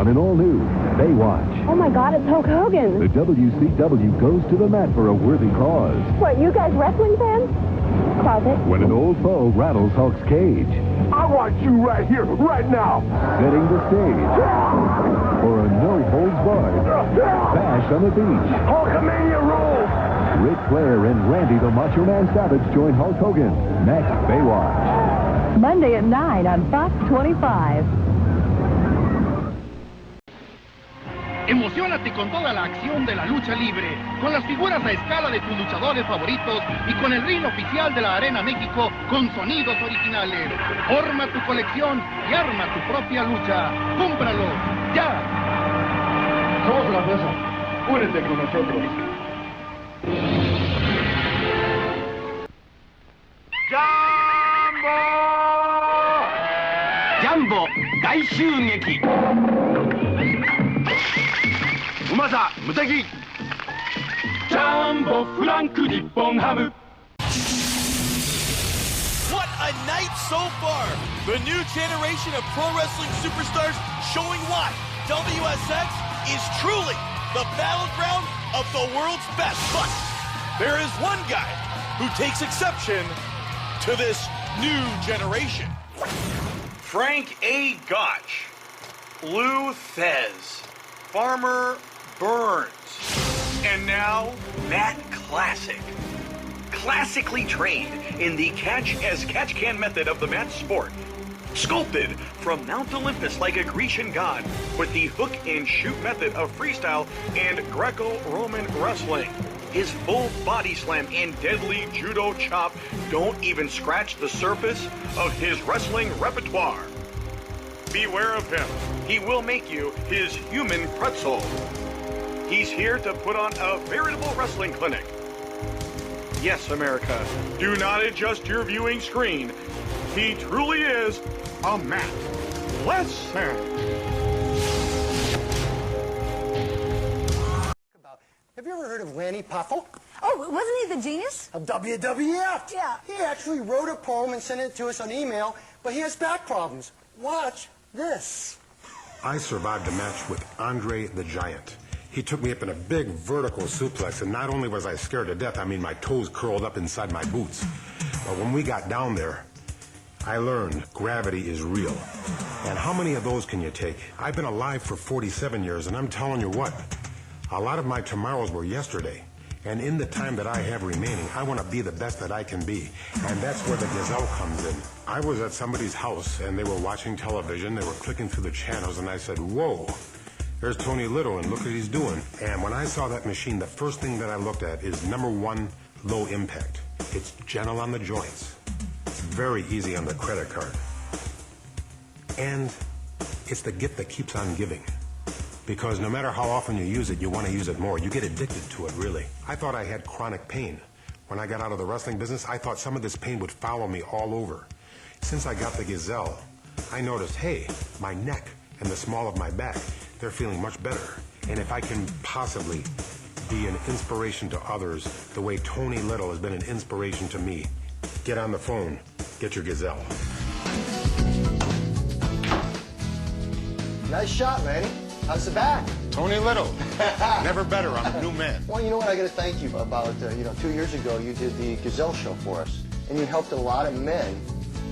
on an all-new Baywatch. Oh my God, it's Hulk Hogan. The WCW goes to the mat for a worthy cause. What, you guys wrestling fans? Closet. When an old foe rattles Hulk's cage. I want you right here, right now. Setting the stage for a no-holds-barred bash on the beach. Hulkamania rules. Ric Flair and Randy the Macho Man Savage join Hulk Hogan. Next, Baywatch. Monday at 9 on Fox 25. Emociónate con toda la acción de la lucha libre, con las figuras a escala de tus luchadores favoritos y con el ring oficial de la Arena México con sonidos originales. Forma tu colección y arma tu propia lucha. ¡Cómpralo ya! Somos la mesa. Únete con nosotros. ¡Jambo! ¡Jambo! ¡Daishūgeki! ¡Umasa! ¡Muteki! ¡Jambo! ¡Frank Nippon Hamu! What a night so far! The new generation of pro wrestling superstars showing why WSX is truly the battleground of the world's best. But there is one guy who takes exception to this new generation. Frank A. Gotch, Lou Thez, Farmer Burns, and now Matt Classic. Classically trained in the catch-as-catch-can method of the mat sport. Sculpted from Mount Olympus like a Grecian god with the hook-and-shoot method of freestyle and Greco-Roman wrestling. His full body slam and deadly judo chop don't even scratch the surface of his wrestling repertoire. Beware of him. He will make you his human pretzel. He's here to put on a veritable wrestling clinic. Yes, America, do not adjust your viewing screen. He truly is a Matt. Listen. Have you ever heard of Lanny Poffo? Oh, wasn't he the genius? Of WWF. Yeah. He actually wrote a poem and sent it to us on email, but he has back problems. Watch this. I survived a match with Andre the Giant. He took me up in a big vertical suplex, and not only was I scared to death, I mean, my toes curled up inside my boots. But when we got down there, I learned gravity is real. And how many of those can you take? I've been alive for 47 years, and I'm telling you what, a lot of my tomorrows were yesterday. And in the time that I have remaining, I want to be the best that I can be. And that's where the gazelle comes in. I was at somebody's house, and they were watching television. They were clicking through the channels, and I said, whoa, there's Tony Little, and look what he's doing. And when I saw that machine, the first thing that I looked at is, number one, low impact. It's gentle on the joints. It's very easy on the credit card. And it's the gift that keeps on giving. Because no matter how often you use it, you want to use it more. You get addicted to it, really. I thought I had chronic pain. When I got out of the wrestling business, I thought some of this pain would follow me all over. Since I got the Gazelle, I noticed, hey, my neck and the small of my back, they're feeling much better. And if I can possibly be an inspiration to others the way Tony Little has been an inspiration to me, get on the phone, get your Gazelle. Nice shot, Lanny. How's the back? Tony Little, never better. I'm a new man. Well, you know what? I got to thank you about, 2 years ago, you did the Gazelle show for us, and you helped a lot of men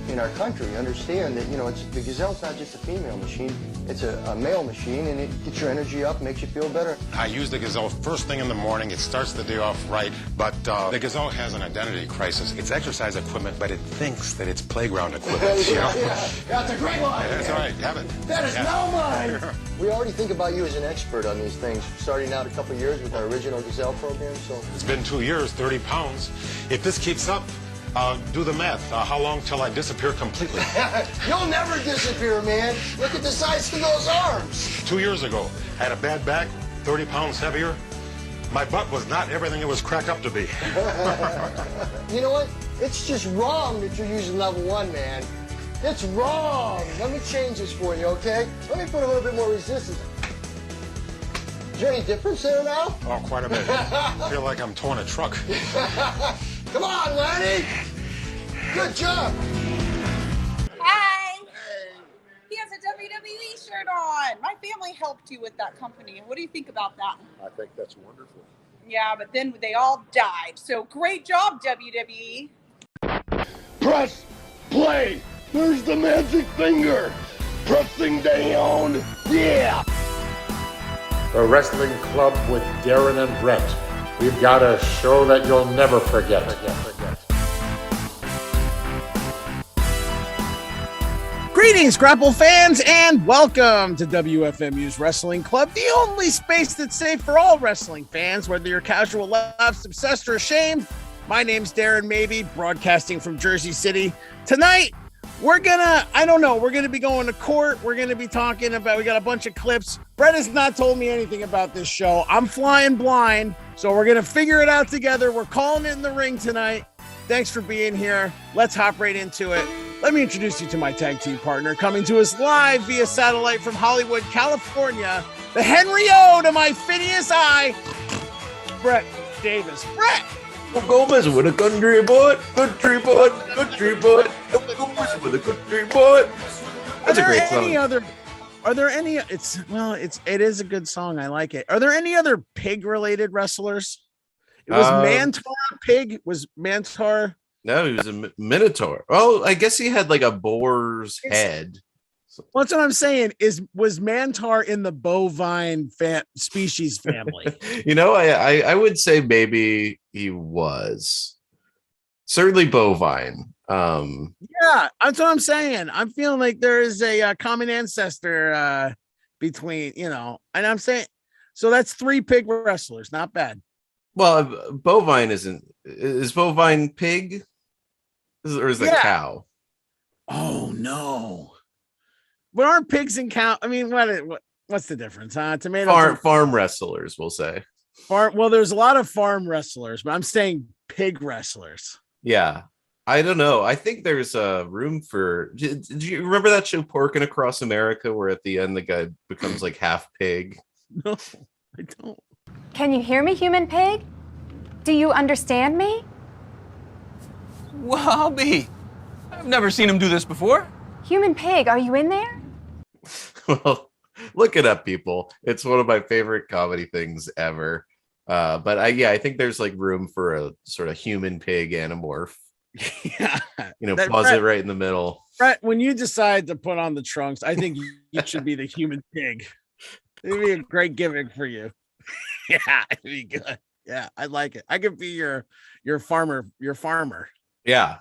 in our country understand that, the Gazelle's not just a female machine, it's a male machine, and it gets your energy up, makes you feel better. I use the Gazelle first thing in the morning. It starts the day off right, but the Gazelle has an identity crisis. It's exercise equipment, but it thinks that it's playground equipment, Yeah, that's a great line. That's all right, have it. That is now mine. We already think about you as an expert on these things, starting out a couple of years with our original Gazelle program, so... It's been 2 years, 30 pounds. If this keeps up, do the math. How long till I disappear completely? You'll never disappear, man. Look at the size of those arms. 2 years ago, I had a bad back, 30 pounds heavier. My butt was not everything it was cracked up to be. You know what? It's just wrong that you're using level 1, man. It's wrong. Let me change this for you, okay? Let me put a little bit more resistance. Is there any difference there now? Oh, quite a bit. I feel like I'm towing a truck. Come on, Lanny! Good job! Hi! He has a WWE shirt on. My family helped you with that company. What do you think about that? I think that's wonderful. Yeah, but then they all died. So great job, WWE. Press play. There's the magic finger. Pressing down. Yeah. The Wrestling Club with Darren and Brett. We've got a show that you'll never forget. Greetings, Grapple fans, and welcome to WFMU's Wrestling Club, the only space that's safe for all wrestling fans, whether you're casual, laughs, obsessed, or ashamed. My name's Darren Mabey, broadcasting from Jersey City. Tonight, we're gonna be going to court. We're gonna be talking about, we got a bunch of clips. Brett has not told me anything about this show. I'm flying blind, so we're gonna figure it out together. We're calling it in the ring tonight. Thanks for being here. Let's hop right into it. Let me introduce you to my tag team partner, coming to us live via satellite from Hollywood, California, the Henry O to my Phineas I, Brett Davis. Brett! Gomez with a country boy, country boy, country boy, Gomez with a country boy. That's a great song. Are there any, it is a good song. I like it. Are there any other pig-related wrestlers? It was Mantar Pig? Was Mantar... No, he was a minotaur. Oh, I guess he had like a boar's head. Well, that's what I'm saying. Was Mantar in the bovine species family? I would say maybe he was. Certainly bovine. Yeah, that's what I'm saying. I'm feeling like there is a common ancestor between, and I'm saying, so that's 3 pig wrestlers. Not bad. Well, bovine is bovine pig? Or is it cow? Oh no! But aren't pigs and cow? I mean, what's the difference? Tomato farm wrestlers, we'll say. Well, there's a lot of farm wrestlers, but I'm saying pig wrestlers. Yeah, I don't know. I think there's a room for. Did you remember that show Porkin' Across America, where at the end the guy becomes like half pig? No, I don't. Can you hear me, human pig? Do you understand me? Well, I'll be. I've never seen him do this before. Human pig, are you in there? Well, look it up, people. It's one of my favorite comedy things ever. But I think there's like room for a sort of human pig anamorph. Yeah. Pause it right in the middle. Brett, when you decide to put on the trunks, I think you should be the human pig. It'd be a great gimmick for you. Yeah, it'd be good. Yeah, I like it. I could be your farmer. Yeah.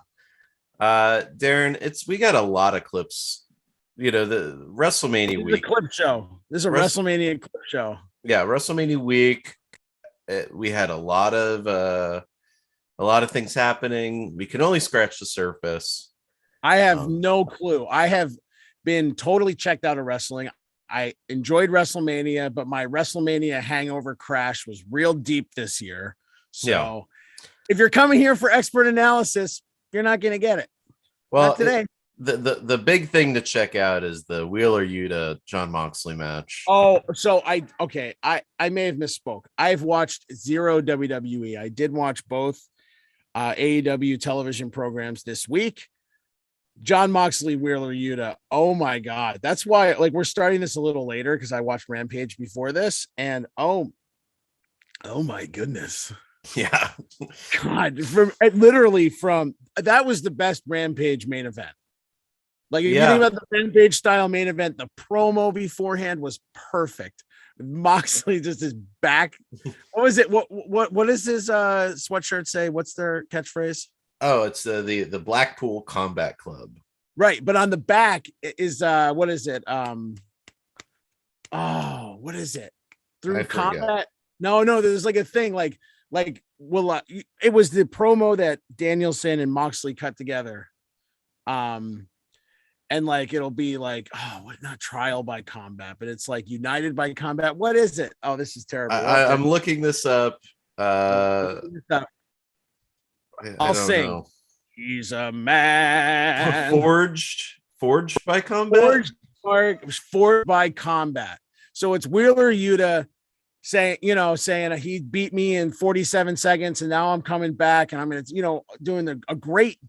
Darren, we got a lot of clips. The WrestleMania week. The clip show. This is a WrestleMania clip show. Yeah, WrestleMania week. We had a lot of things happening. We can only scratch the surface. I have no clue. I have been totally checked out of wrestling. I enjoyed WrestleMania, but my WrestleMania hangover crash was real deep this year. So if you're coming here for expert analysis, you're not going to get it. Well, not today. The big thing to check out is the Wheeler Yuta John Moxley match. Oh, so I may have misspoke. I've watched 0 WWE. I did watch both AEW television programs this week. John Moxley, Wheeler Yuta. Oh my God. That's why we're starting this a little later because I watched Rampage before this. And oh my goodness. Yeah. God, that was the best Rampage main event. Like if you think about the Rampage style main event, the promo beforehand was perfect. Moxley just his back. What was it? What does his sweatshirt say? What's their catchphrase? Oh, it's the Blackpool Combat Club. Right, but on the back is what is it? What is it? Through combat? No, there's like a thing it was the promo that Danielson and Moxley cut together. And it'll be not trial by combat, but it's like united by combat. What is it? Oh, this is terrible. I'm looking this up. I'll sing. He's a man. Forged by combat. Forged by combat. So it's Wheeler Yuta saying he beat me in 47 seconds and now I'm coming back and I'm going to, doing a great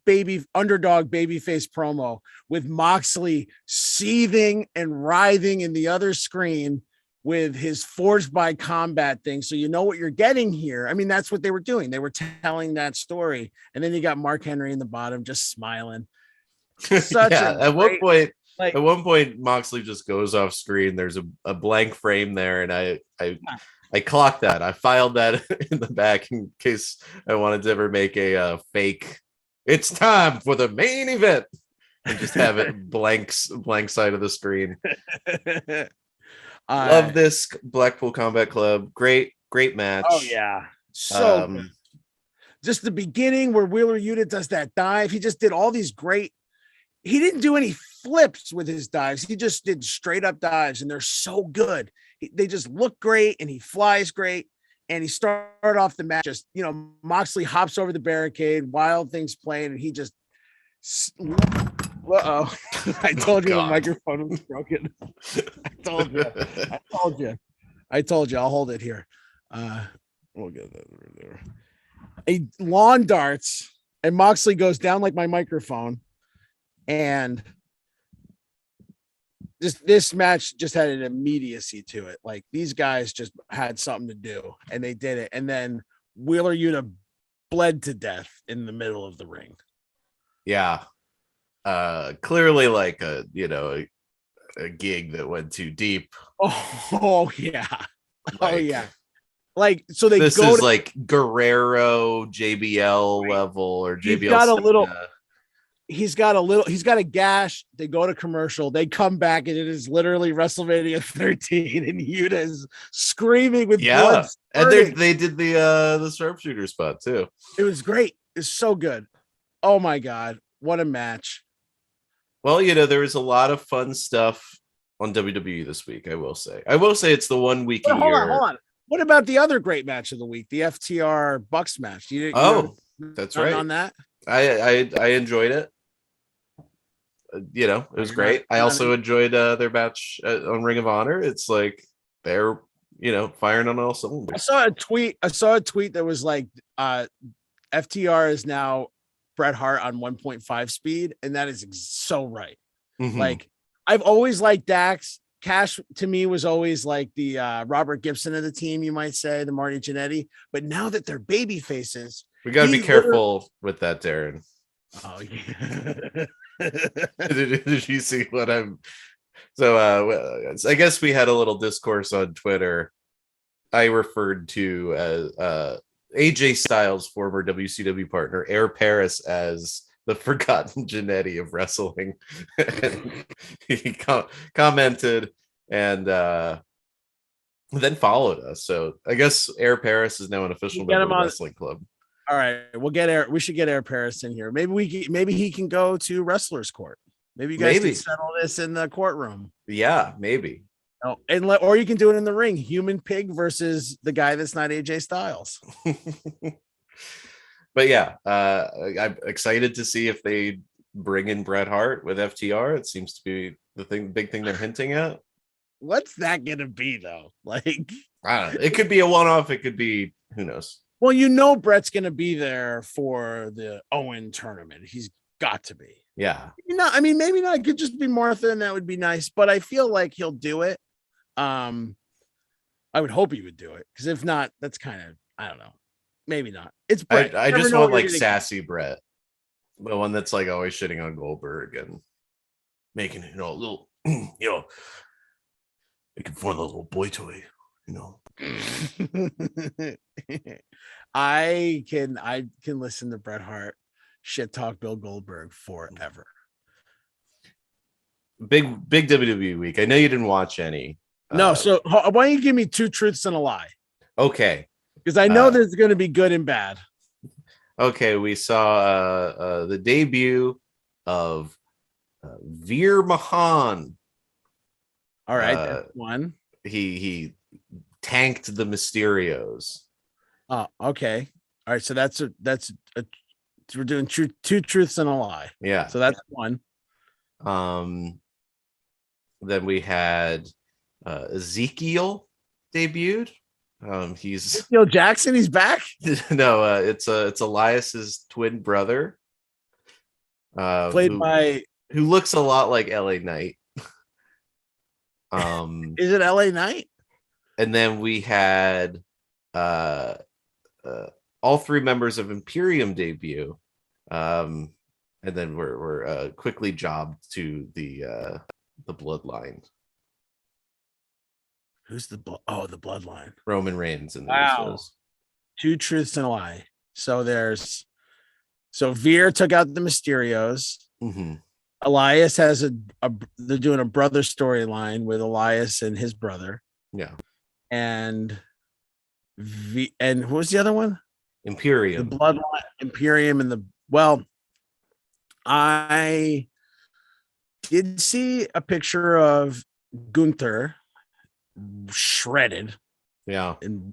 underdog babyface promo with Moxley seething and writhing in the other screen with his forged by combat thing. So you know what you're getting here. I mean, that's what they were doing. They were telling that story. And then you got Mark Henry in the bottom, just smiling. At one point, Moxley just goes off screen. There's a blank frame there, and I clocked that. I filed that in the back in case I wanted to ever make a fake. It's time for the main event, and just have it blank side of the screen. Love this Blackpool Combat Club. Great match. Oh yeah, so good. Just the beginning where Wheeler Yuta does that dive. He just did all these great. He didn't do any flips with his dives. He just did straight up dives, and they're so good. They just look great, and he flies great. And he started off the match just, Moxley hops over the barricade, wild things playing, and he just. Uh-oh. I told you the microphone was broken. I told you. I'll hold it here. We'll get that over there. A lawn darts, and Moxley goes down like my microphone. And this match just had an immediacy to it. Like these guys just had something to do and they did it. And then Wheeler Yuta bled to death in the middle of the ring. Yeah. Clearly like a gig that went too deep. Oh yeah. Like, so this is like Guerrero JBL level or JBL. He's got a gash. They go to commercial. They come back, and it is literally WrestleMania 13, and Yuta is screaming with blood. And they did the sharpshooter spot too. It was great. It's so good. Oh my god, what a match! Well, there was a lot of fun stuff on WWE this week. I will say it's the 1 week a year. Hold on. What about the other great match of the week, the FTR Bucks match? That's right. On that, I enjoyed it. It was great. I also enjoyed their match on Ring of Honor. It's like they're firing on all cylinders. I saw a tweet that was like FTR is now Bret Hart on 1.5 speed, and that is so right. Mm-hmm. Like I've always liked Dax. Cash to me was always like the Robert Gibson of the team, you might say, the Marty Jannetty. But now that they're baby faces, we got to be careful with that, Darren. Oh yeah. Did you see what I'm? So I guess we had a little discourse on Twitter. I referred to AJ Styles' former WCW partner Air Paris as the forgotten Jannetty of wrestling. He commented and then followed us. So I guess Air Paris is now an official member of the wrestling club. All right, we should get Air Paris in here. Maybe he can go to Wrestler's Court. Maybe you guys can settle this in the courtroom. Yeah, maybe. Oh, or you can do it in the ring. Human Pig versus the guy that's not AJ Styles. But yeah, I'm excited to see if they bring in Bret Hart with FTR. It seems to be the big thing they're hinting at. What's that gonna be though? Like, I don't know. It could be a one-off. It could be, who knows. Well, Brett's going to be there for the Owen tournament. He's got to be. Yeah. Maybe not. It could just be Martha, and that would be nice. But I feel like he'll do it. I would hope he would do it, because if not, that's kind of, I don't know. Maybe not. It's Brett. I just want like sassy Brett, the one that's like always shitting on Goldberg and making a little, making fun of the little boy toy, I can listen to Bret Hart shit talk Bill Goldberg forever. Big WWE week. I know you didn't watch any. No, so why don't you give me 2 truths and a lie? Okay. Because I know there's going to be good and bad. Okay, we saw the debut of Veer Mahan. All right, that's one. He tanked the Mysterios. Oh, okay. All right, so we're doing 2 truths and a lie. Yeah. So that's one. Then we had Ezekiel debuted. He's Neil Jackson. He's back. No, it's Elias's twin brother, Played by who looks a lot like LA Knight. Is it LA Knight? And then we had all three members of Imperium debut, and then we're quickly jobbed to the Bloodline. Who's the Bloodline? Roman Reigns and the Usos. Two truths and a lie. So Veer took out the Mysterios. Mm-hmm. Elias has they're doing a brother storyline with Elias and his brother. Yeah. And who was the other one? Imperium. The Bloodline, Imperium, and I did see a picture of Gunther shredded. Yeah. And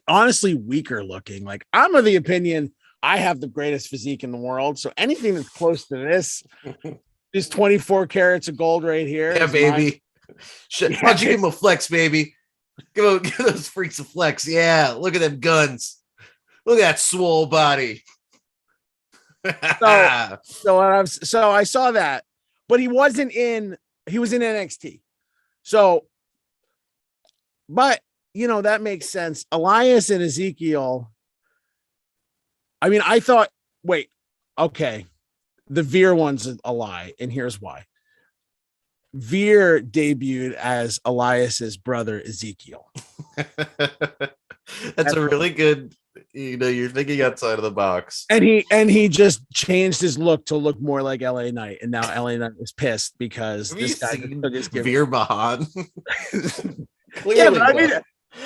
honestly weaker looking. Like, I'm of the opinion I have the greatest physique in the world. So anything that's close to this is 24 carats of gold right here. Yeah, baby. Why don't you give him a flex, baby? Give those freaks a flex. Yeah, look at them guns. Look at that swole body. So I saw that, but he was in NXT. So, but that makes sense. Elias and Ezekiel. I mean, I thought, wait, okay. The Veer one's a lie, and here's why. Veer debuted as Elias's brother Ezekiel. That's a really good, you're thinking outside of the box. And he just changed his look to look more like LA Knight, and now LA Knight is pissed because this guy took his Veer Mahan. Yeah, but I mean,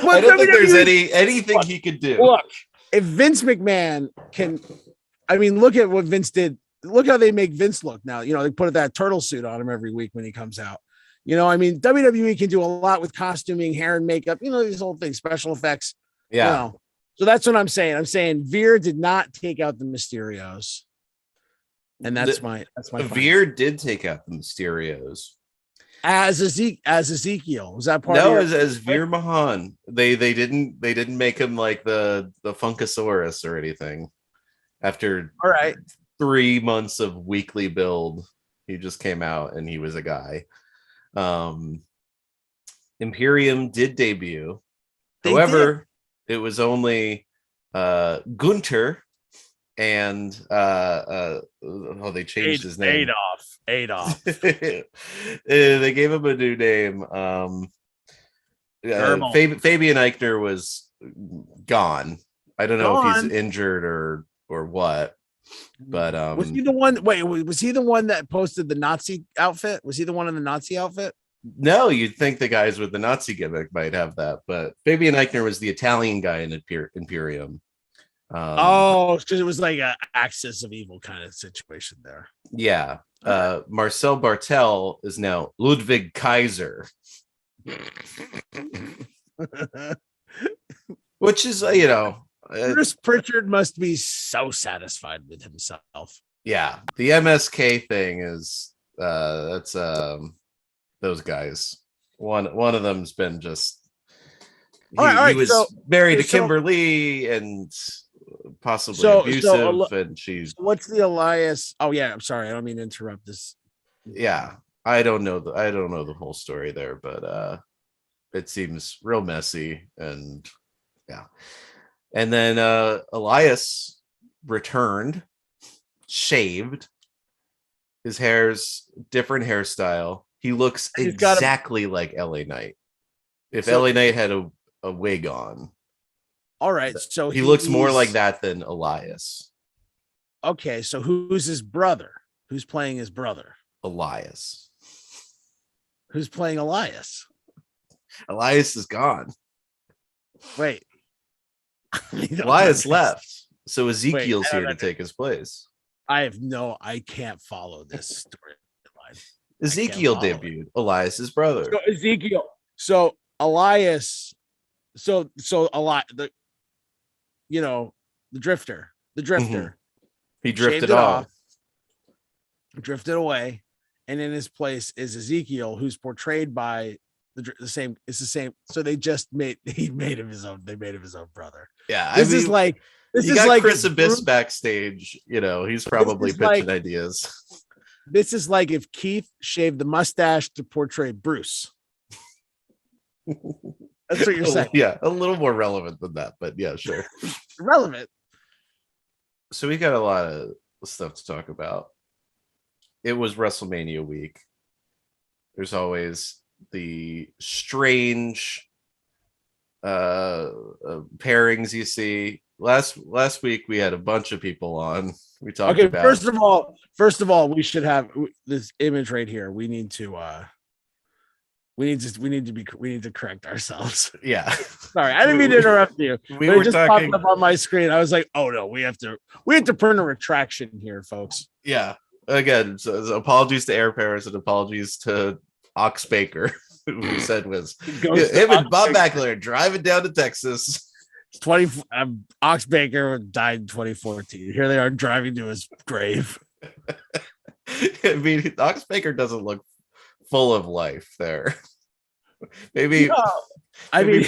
I don't think there's anything he could do. Look, if Vince McMahon can, I mean, look at what Vince did. Look how they make Vince look now. They put that turtle suit on him every week when he comes out. I mean, WWE can do a lot with costuming, hair and makeup, these whole things, special effects. Yeah. So that's what I'm saying. I'm saying Veer did not take out the Mysterios. And that's my Veer did take out the Mysterios. As Ezekiel. Was that part of your as Veer Mahan. They didn't make him like the Funkasaurus or anything. After all right 3 months of weekly build, he just came out and he was a guy. Imperium did debut. However, it was only Gunther and they changed his name. Adolf. They gave him a new name. Fabian Eichner was gone. I don't know if he's injured or what. But was he the one? Wait, was he the one that posted the Nazi outfit? Was he the one in the Nazi outfit? No, you'd think the guys with the Nazi gimmick might have that, but Fabian Eichner was the Italian guy in Imperium. Because it was like an Axis of Evil kind of situation there. Yeah. Marcel Bartel is now Ludwig Kaiser. Which is, Chris Pritchard must be so satisfied with himself. Yeah. The MSK thing is that's those guys. One of them's been just he was married to Kimberly and possibly abusive, and she's what's the Elias? Oh yeah, I'm sorry, I don't mean to interrupt this. Yeah, I don't know the whole story there, but it seems real messy, and yeah. And then Elias returned, shaved. His hair's different hairstyle. He looks exactly like LA Knight. If LA Knight had a wig on. All right, so he looks more like that than Elias. Okay, so who's his brother? Who's playing his brother? Elias. Who's playing Elias? Elias is gone. Wait. Elias left, so Ezekiel's here to take his place. I can't follow this storyline. Ezekiel debuted, Elias's brother. So Ezekiel. So Elias. So Elias, the drifter. Mm-hmm. He drifted off. Drifted away, and in his place is Ezekiel, who's portrayed by the the same. It's the same. So he made him his own. They made him his own brother. Yeah, This is like Chris Abyss backstage. He's probably pitching ideas. This is like if Keith shaved the mustache to portray Bruce. That's what you're saying. Yeah, a little more relevant than that, but yeah, sure. Relevant. So we got a lot of stuff to talk about. It was WrestleMania week. There's always the strange pairings you see. Last week we had a bunch of people on. We talked about. First of all, we should have this image right here. We need to correct ourselves. Yeah. Sorry, I didn't mean to interrupt you. We were just talking popped up on my screen. I was like, oh no, we have to print a retraction here, folks. Yeah. Again, so apologies to Air Paris and apologies to Ox Baker, who we said was him and Bob Backlund driving down to Texas. Ox Baker died in 2014. Here they are driving to his grave. I mean, Ox Baker doesn't look full of life there. Maybe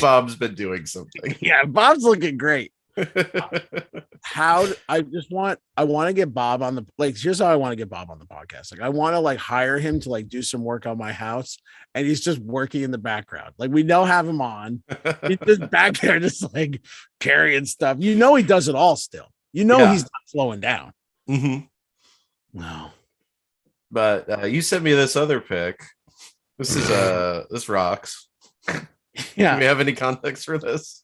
Bob's been doing something. Yeah, Bob's looking great. I want to get Bob on the here's how I want to get Bob on the podcast. Like I want to hire him to do some work on my house, and he's just working in the background. Like we know have him on. He's just back there just carrying stuff. He does it all still. He's not slowing down. Mm-hmm. No. But you sent me this other pic. This is this rocks. Yeah. Do we have any context for this?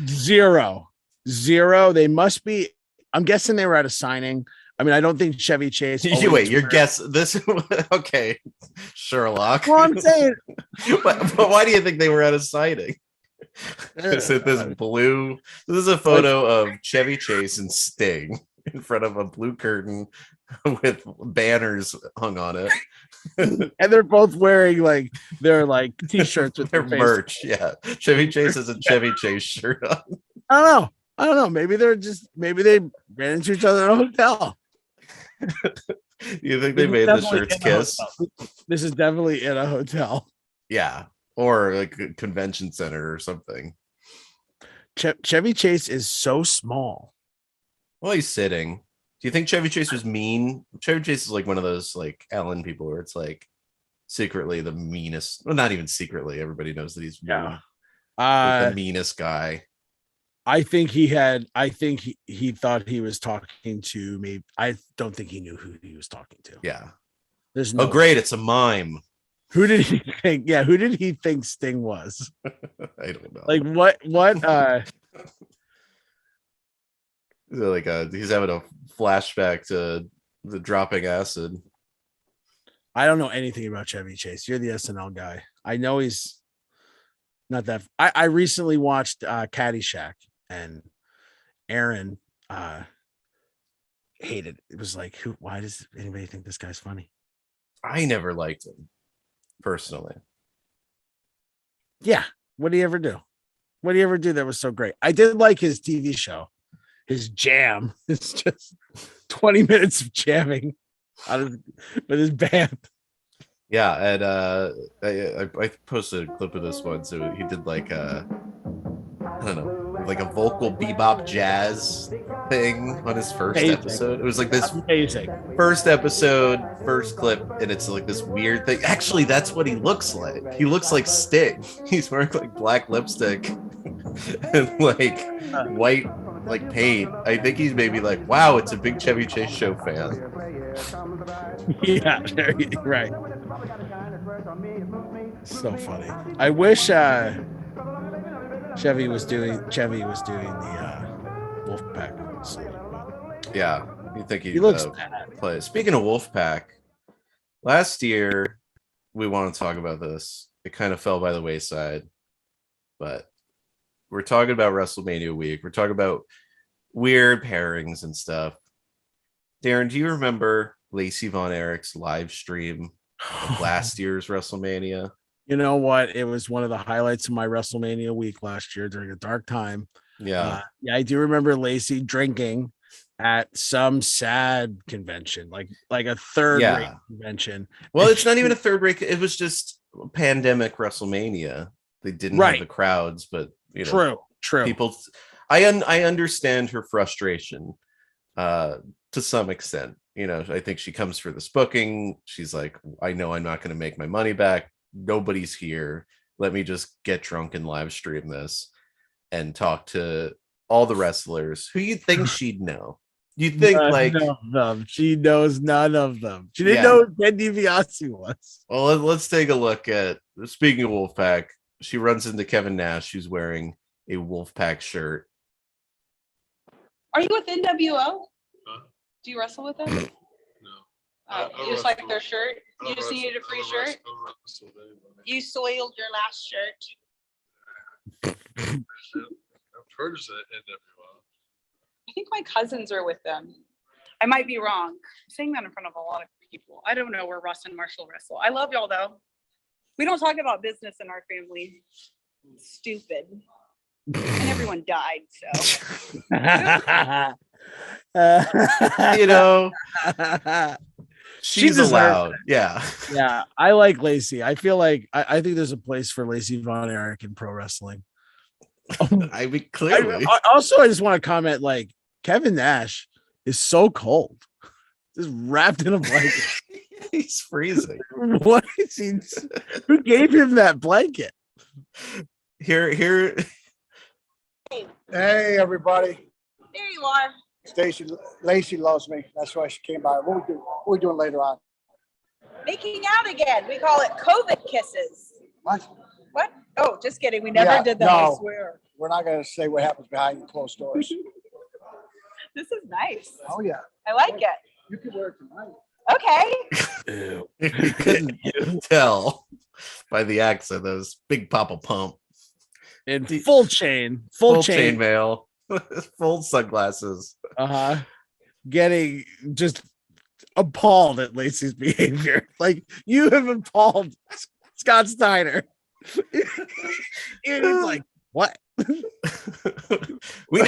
Zero. They must be. I'm guessing they were at a signing. I mean, I don't think Chevy Chase. Wait, your guess. This okay, Sherlock. Well, I'm saying. but why do you think they were at a signing? Is it this blue? This is a photo of Chevy Chase and Sting in front of a blue curtain with banners hung on it. And they're both wearing their t-shirts with their merch. Yeah. Chevy Chase has a Chevy Chase shirt on. I don't know. Maybe they ran into each other in a hotel. You think they made the shirts kiss? This is definitely in a hotel. Yeah. Or a convention center or something. Chevy Chase is so small. Well, he's sitting. Do you think Chevy Chase was mean? Chevy Chase is one of those Ellen people where it's secretly the meanest. Well, not even secretly. Everybody knows that he's the meanest guy. I think he thought he was talking to me. I don't think he knew who he was talking to. Yeah. There's great. It's a mime. Who did he think? Yeah. Who did he think Sting was? I don't know. What? He's having a flashback to the dropping acid. I don't know anything about Chevy Chase. You're the SNL guy. I know he's not that. I recently watched Caddyshack, and Aaron hated it. It was why does anybody think this guy's funny? I never liked him personally. Yeah. What did he ever do? What did he ever do that was so great? I did like his TV show. His jam. It's just 20 minutes of jamming with his band. Yeah, and I posted a clip of this one. So he did I don't know, a vocal bebop jazz thing on his first episode. It was this amazing first episode, first clip, and it's this weird thing. Actually, that's what he looks like. He looks like Sting. He's wearing black lipstick and white paint. I think he's maybe wow, it's a big Chevy Chase show fan. Yeah, right. So funny. I wish Chevy was doing the Wolfpack song. Yeah, you think he looks play. Speaking of Wolfpack, last year we want to talk about this. It kind of fell by the wayside, but we're talking about WrestleMania week. We're talking about weird pairings and stuff. Darren, do you remember Lacey Von Erich's live stream of last year's WrestleMania? You know what? It was one of the highlights of my WrestleMania week last year during a dark time. Yeah. I do remember Lacey drinking at some sad convention, like a third rate convention. Well, it's not even a third rate. It was just pandemic WrestleMania. They didn't Right. have the crowds, but you know, true. People, I understand her frustration to some extent. You know, I think she comes for this booking. She's like, I know I'm not going to make my money back. Nobody's here. Let me just get drunk and live stream this and talk to all the wrestlers who you think she'd know. You think like none of them. She knows none of them. She didn't know who Ted DiBiase was. Well, let's take a look at, speaking of Wolfpack, she runs into Kevin Nash, who's wearing a Wolfpack shirt. Are you with NWO? Do you wrestle with them? No. You just like their shirt? You just needed a free shirt? You soiled your last shirt. I've heard of NWO. I think my cousins are with them. I might be wrong. I'm saying that in front of a lot of people. I don't know where Russ and Marshall wrestle. I love y'all though. We don't talk about business in our family. Stupid. And everyone died, so. You know, she's allowed. Yeah. Yeah. I like Lacey. I feel like I think there's a place for Lacey Von Erich in pro wrestling. I mean, clearly. I just want to comment, like, Kevin Nash is so cold, just wrapped in a blanket. He's freezing. What is he? Who gave him that blanket? Here. Hey, everybody. There you are. Lacey loves me. That's why she came by. What we doing later on? Making out again. We call it COVID kisses. What? What? Oh, just kidding. We never did that. No, I swear. We're not going to say what happens behind closed doors. This is nice. Oh yeah. I like it. You can wear it tonight. Okay. You couldn't tell by the accent. Those big Papa Pump. In full chain mail, full sunglasses. Getting just appalled at Lacey's behavior. Like, you have appalled Scott Steiner. He's like, what? We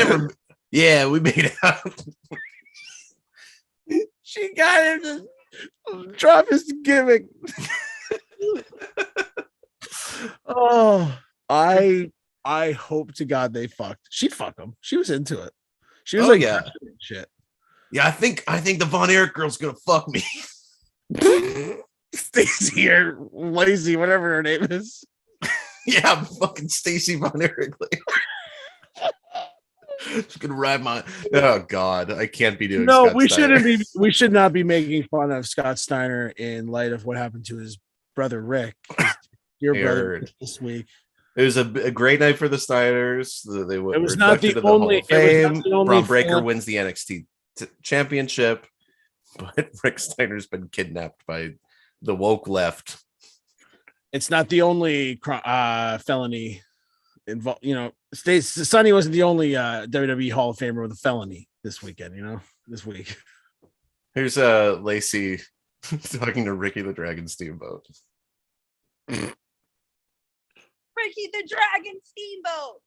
made out. She got him to drop his gimmick. Oh, I hope to God they fucked. She'd fuck him. She was into it. She was shit. Yeah, I think the Von Erich girl's gonna fuck me. Stacy or Lacey, whatever her name is. Yeah, fucking Stacy Von Erich. She's gonna ride my. Oh God, I can't be doing. No, Scott we Steiner. shouldn't be. We should not be making fun of Scott Steiner in light of what happened to his brother Rick. Your brother this week. It was a great night for the Steiners. They it was not the only. Braun Breaker wins the NXT championship, but Rick Steiner's been kidnapped by the woke left. It's not the only felony involved. You know, Sonny wasn't the only WWE Hall of Famer with a felony this weekend. You know, this week. Here's Lacey talking to Ricky the Dragon Steamboat. Ricky the Dragon Steamboat.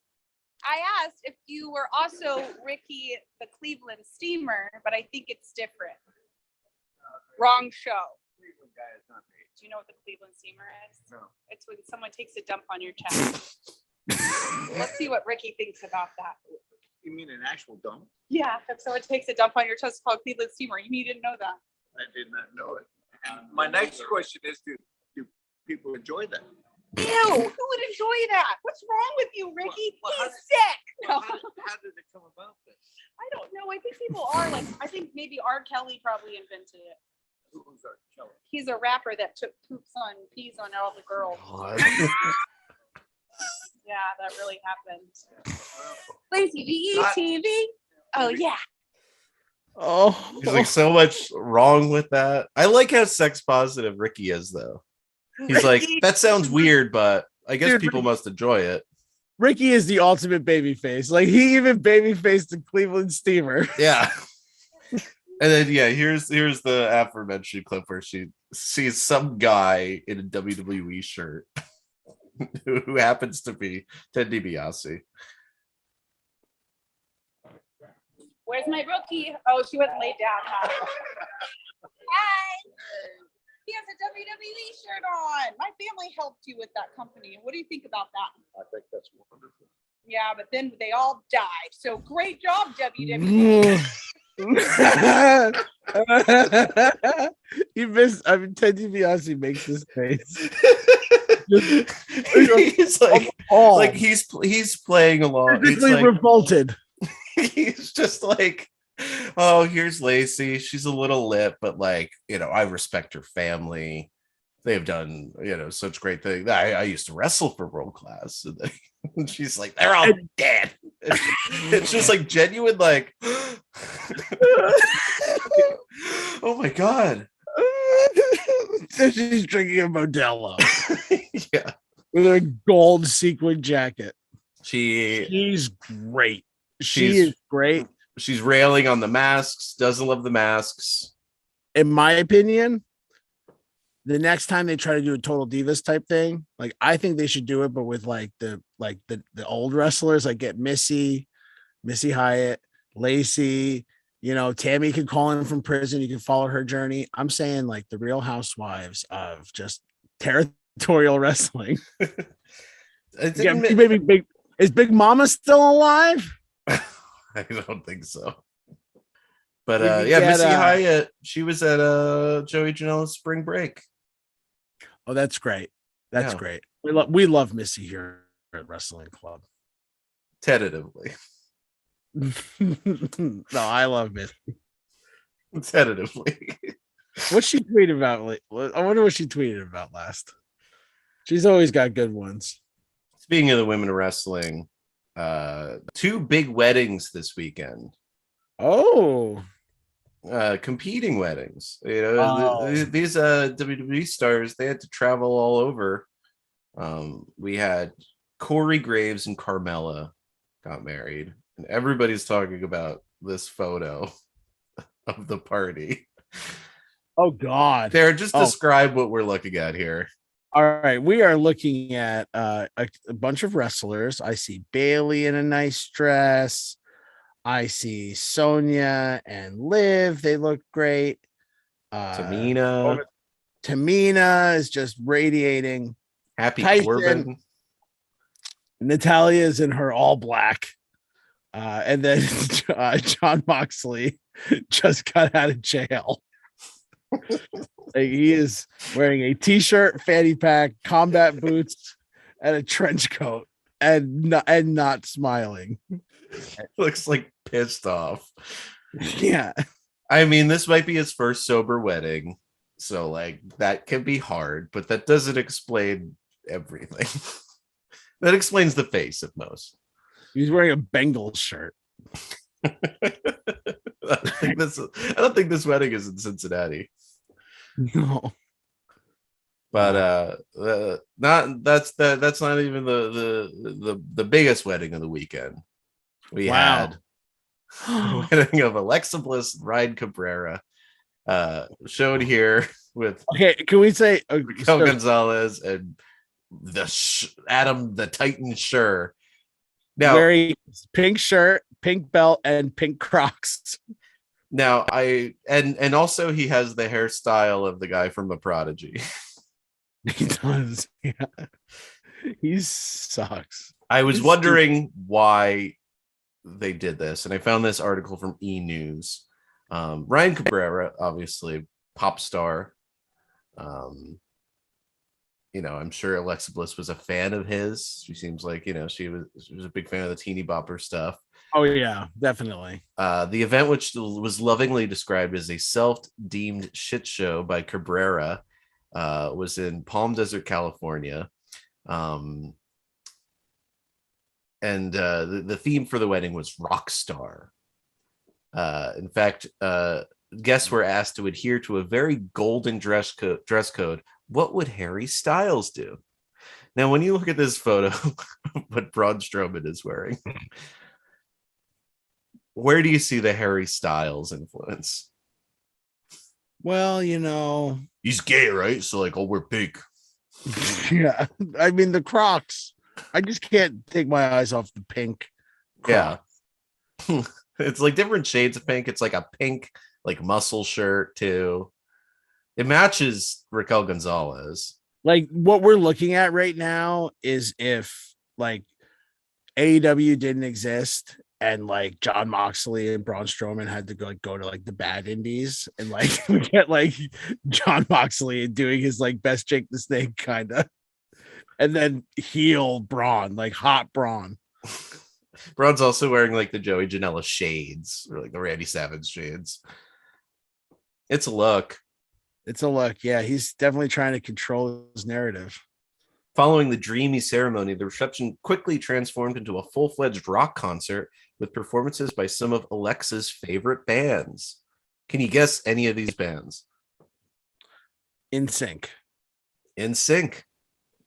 I asked if you were also Ricky the Cleveland Steamer, but I think it's different. Wrong show. Do you know what the Cleveland Steamer is? No. It's when someone takes a dump on your chest. Let's see what Ricky thinks about that. You mean an actual dump? Yeah, if someone takes a dump on your chest, it's called Cleveland Steamer. You didn't know that. I did not know it. My next question is, do people enjoy that? Ew, who would enjoy that? What's wrong with you, Ricky? He's sick. No. How did it come about this? I don't know. I think people are like, I think maybe R. Kelly probably invented it. Who's R. Kelly? He's a rapper that took pees on all the girls. Yeah, that really happened. Lacey, do you eat TV? Oh, yeah. Oh, there's like so much wrong with that. I like how sex positive Ricky is, though. He's like, that sounds weird, but I guess people must enjoy it. Ricky is the ultimate baby face. Like, he even baby faced the Cleveland Steamer. Yeah. And then here's the aforementioned clip where she sees some guy in a WWE shirt who happens to be Ted DiBiase. Where's my rookie? Oh, she went and laid down. Hi. He has a WWE shirt on. My family helped you with that company. What do you think about that? I think that's wonderful. Yeah, but then they all died. So great job, WWE. You missed. I mean, Ted DiBiase makes this face. He's like he's playing along. He's like revolted. He's just like, oh, here's Lacey. She's a little lit, but like, I respect her family. They've done, such great things. I used to wrestle for World Class. And she's like, they're all dead. It's just like genuine, like, oh my God. She's drinking a Modelo. Yeah. With a gold sequin jacket. She's great. She is great. She's railing on the masks, doesn't love the masks. In my opinion, the next time they try to do a Total Divas type thing, like I think they should do it, but with the old wrestlers, like get Missy Hyatt, Lacey, Tammy can call in from prison. You can follow her journey. I'm saying like the Real Housewives of just territorial wrestling. Is Big Mama still alive? I don't think so. But Missy Hyatt, she was at Joey Janela's spring break. Oh, that's great. That's great. We love Missy here at Wrestling Club. Tentatively. No, I love Missy. Tentatively. What's she tweeted about? I wonder what she tweeted about last. She's always got good ones. Speaking of the women of wrestling, 2 big weddings this weekend. Oh. Competing weddings. These WWE stars, they had to travel all over. We had Corey Graves and Carmella got married, and everybody's talking about this photo of the party. Oh God. Darren, just describe what we're looking at here. All right, we are looking at a bunch of wrestlers. I see Bailey in a nice dress. I see Sonya and Liv. They look great. Tamina is just radiating. Happy Tyson. Corbin. Natalia is in her all black. And then John Moxley just got out of jail. He is wearing a t-shirt, fanny pack, combat boots, and a trench coat, and not smiling. Looks like pissed off. Yeah. I mean, this might be his first sober wedding, so like that can be hard, but that doesn't explain everything. That explains the face at most. He's wearing a Bengals shirt. I don't think this wedding is in Cincinnati. No. But that's not even the biggest wedding of the weekend. We had the wedding of Alexa Bliss and Ryan Cabrera, showed here with can we say Raquel Gonzalez and Adam the Titan Schur. Now wearing pink shirt, pink belt, and pink Crocs. Now and also he has the hairstyle of the guy from The Prodigy. He does. Yeah. He sucks. I was wondering why they did this, and I found this article from E! News. Ryan Cabrera, obviously pop star. I'm sure Alexa Bliss was a fan of his. She seems like she was a big fan of the teeny bopper stuff. Oh yeah, definitely. The event, which was lovingly described as a self-deemed shit show by Cabrera, was in Palm Desert, California. And the theme for the wedding was rock star. In fact, guests were asked to adhere to a very golden dress code. What would Harry Styles do? Now, when you look at this photo of what Braun Strowman is wearing, where do you see the Harry Styles influence? Well, he's gay, right? So like, wear pink. Yeah, I mean the Crocs. I just can't take my eyes off the pink Crocs. Yeah. It's like different shades of pink. It's like a pink, like muscle shirt too. It matches Raquel Gonzalez. Like what we're looking at right now is if like AEW didn't exist and like John Moxley and Braun Strowman had to go to like the bad indies, and like we get like John Moxley doing his like best Jake the Snake kind of, and then heel Braun, like hot Braun. Braun's also wearing like the Joey Janela shades or like the Randy Savage shades. It's a look. It's a look. Yeah, he's definitely trying to control his narrative. Following the dreamy ceremony, the reception quickly transformed into a full-fledged rock concert with performances by some of Alexa's favorite bands. Can you guess any of these bands? NSYNC. NSYNC.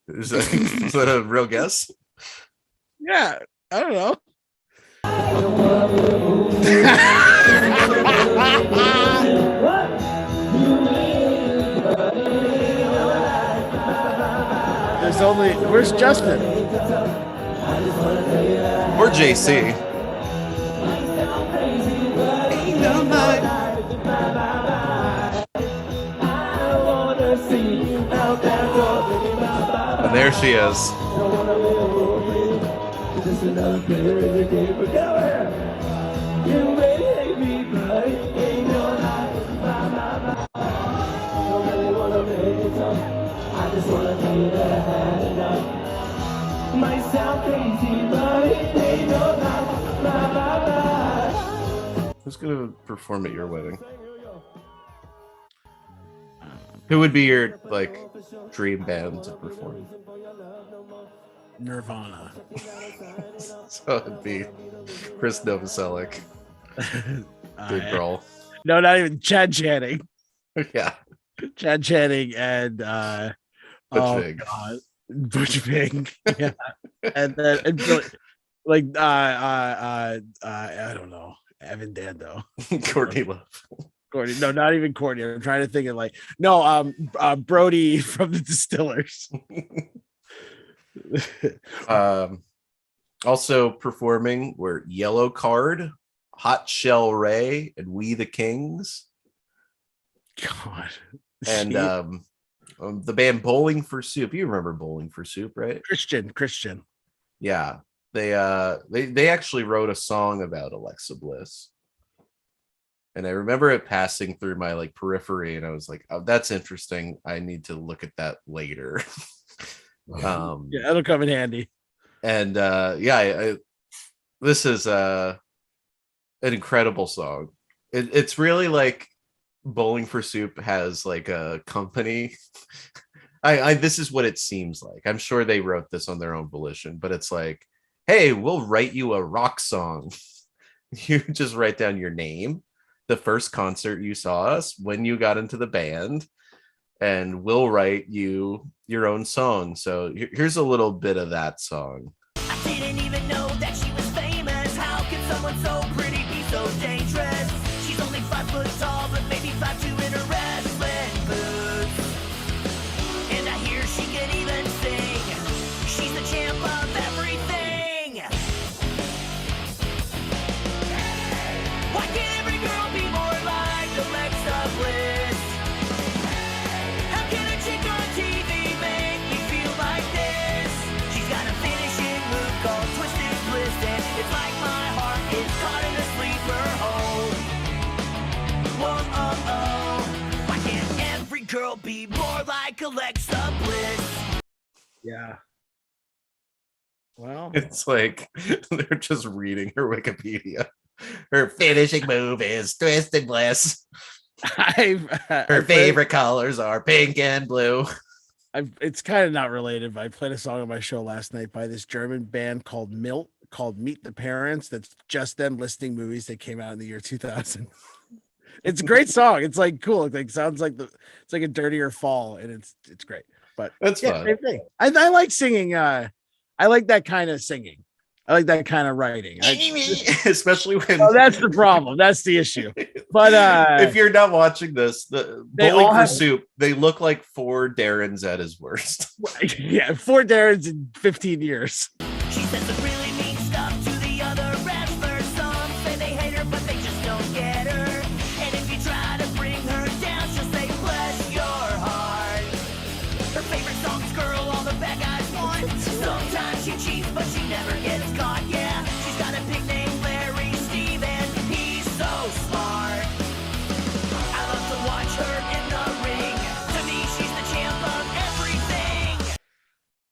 Is that a real guess? Yeah, I don't know. Where's Justin? Or JC. And there she is. Who's gonna perform at your wedding? Who would be your like dream band to perform? Nirvana. So it'd be Chris Novoselic, Dave Grohl. No, not even Chad Channing. Yeah, Chad Channing and Butch Vig. God, Butch Vig. Yeah, and then like I don't know, Evan Dando, Courtney Love. Courtney, no, not even Courtney. I'm trying to think of like Brody from the Distillers. Also performing were Yellow Card, Hot Shell Ray, and We the Kings. God. And the band Bowling for Soup. You remember Bowling for Soup, right? Christian. Yeah. They actually wrote a song about Alexa Bliss. And I remember it passing through my like periphery, and I was like, oh, that's interesting. I need to look at that later. Yeah, it'll come in handy. And this is an incredible song. It's really like Bowling for Soup has like a company. This is what it seems like. I'm sure they wrote this on their own volition, but it's like, hey, we'll write you a rock song. You just write down your name, the first concert you saw us, when you got into the band, and we'll write you your own song. So here's a little bit of that song. I didn't even know that she was famous. How could someone so pretty be so dangerous? She's only 5 foot tall, but maybe 5'2" in her wrestling boots. And I hear she can even sing. She's the champ of everything. Why can't every girl be more like Alexa Bliss? How can a chick on TV make me feel like this? She's got a finishing move called Twisted Bliss, and it's like my heart is caught in a sleeper hold. Whoa, why can't every girl be more like Alexa Bliss? Yeah. Well, It's like they're just reading her Wikipedia. Her finishing move is Twisted Bliss. Her favorite colors are pink and blue. It's kind of not related, but I played a song on my show last night by this German band called Meet the Parents. That's just them listing movies that came out in the year 2000. It's a great song. It's like cool. It like sounds like it's like a Dirtier Fall, and it's great. But That's fun. same thing. I like singing. I like that kind of singing. I like that kind of writing. Especially when that's the problem. That's the issue. But if you're not watching this, the They Bowling all for have- Soup, they look like 4 Darrens at his worst. yeah, 4 Darrens in 15 years. She says some really mean stuff to the other wrestlers. Some say they hate her, but they just don't get her. And if you try to bring her down, she'll say, bless your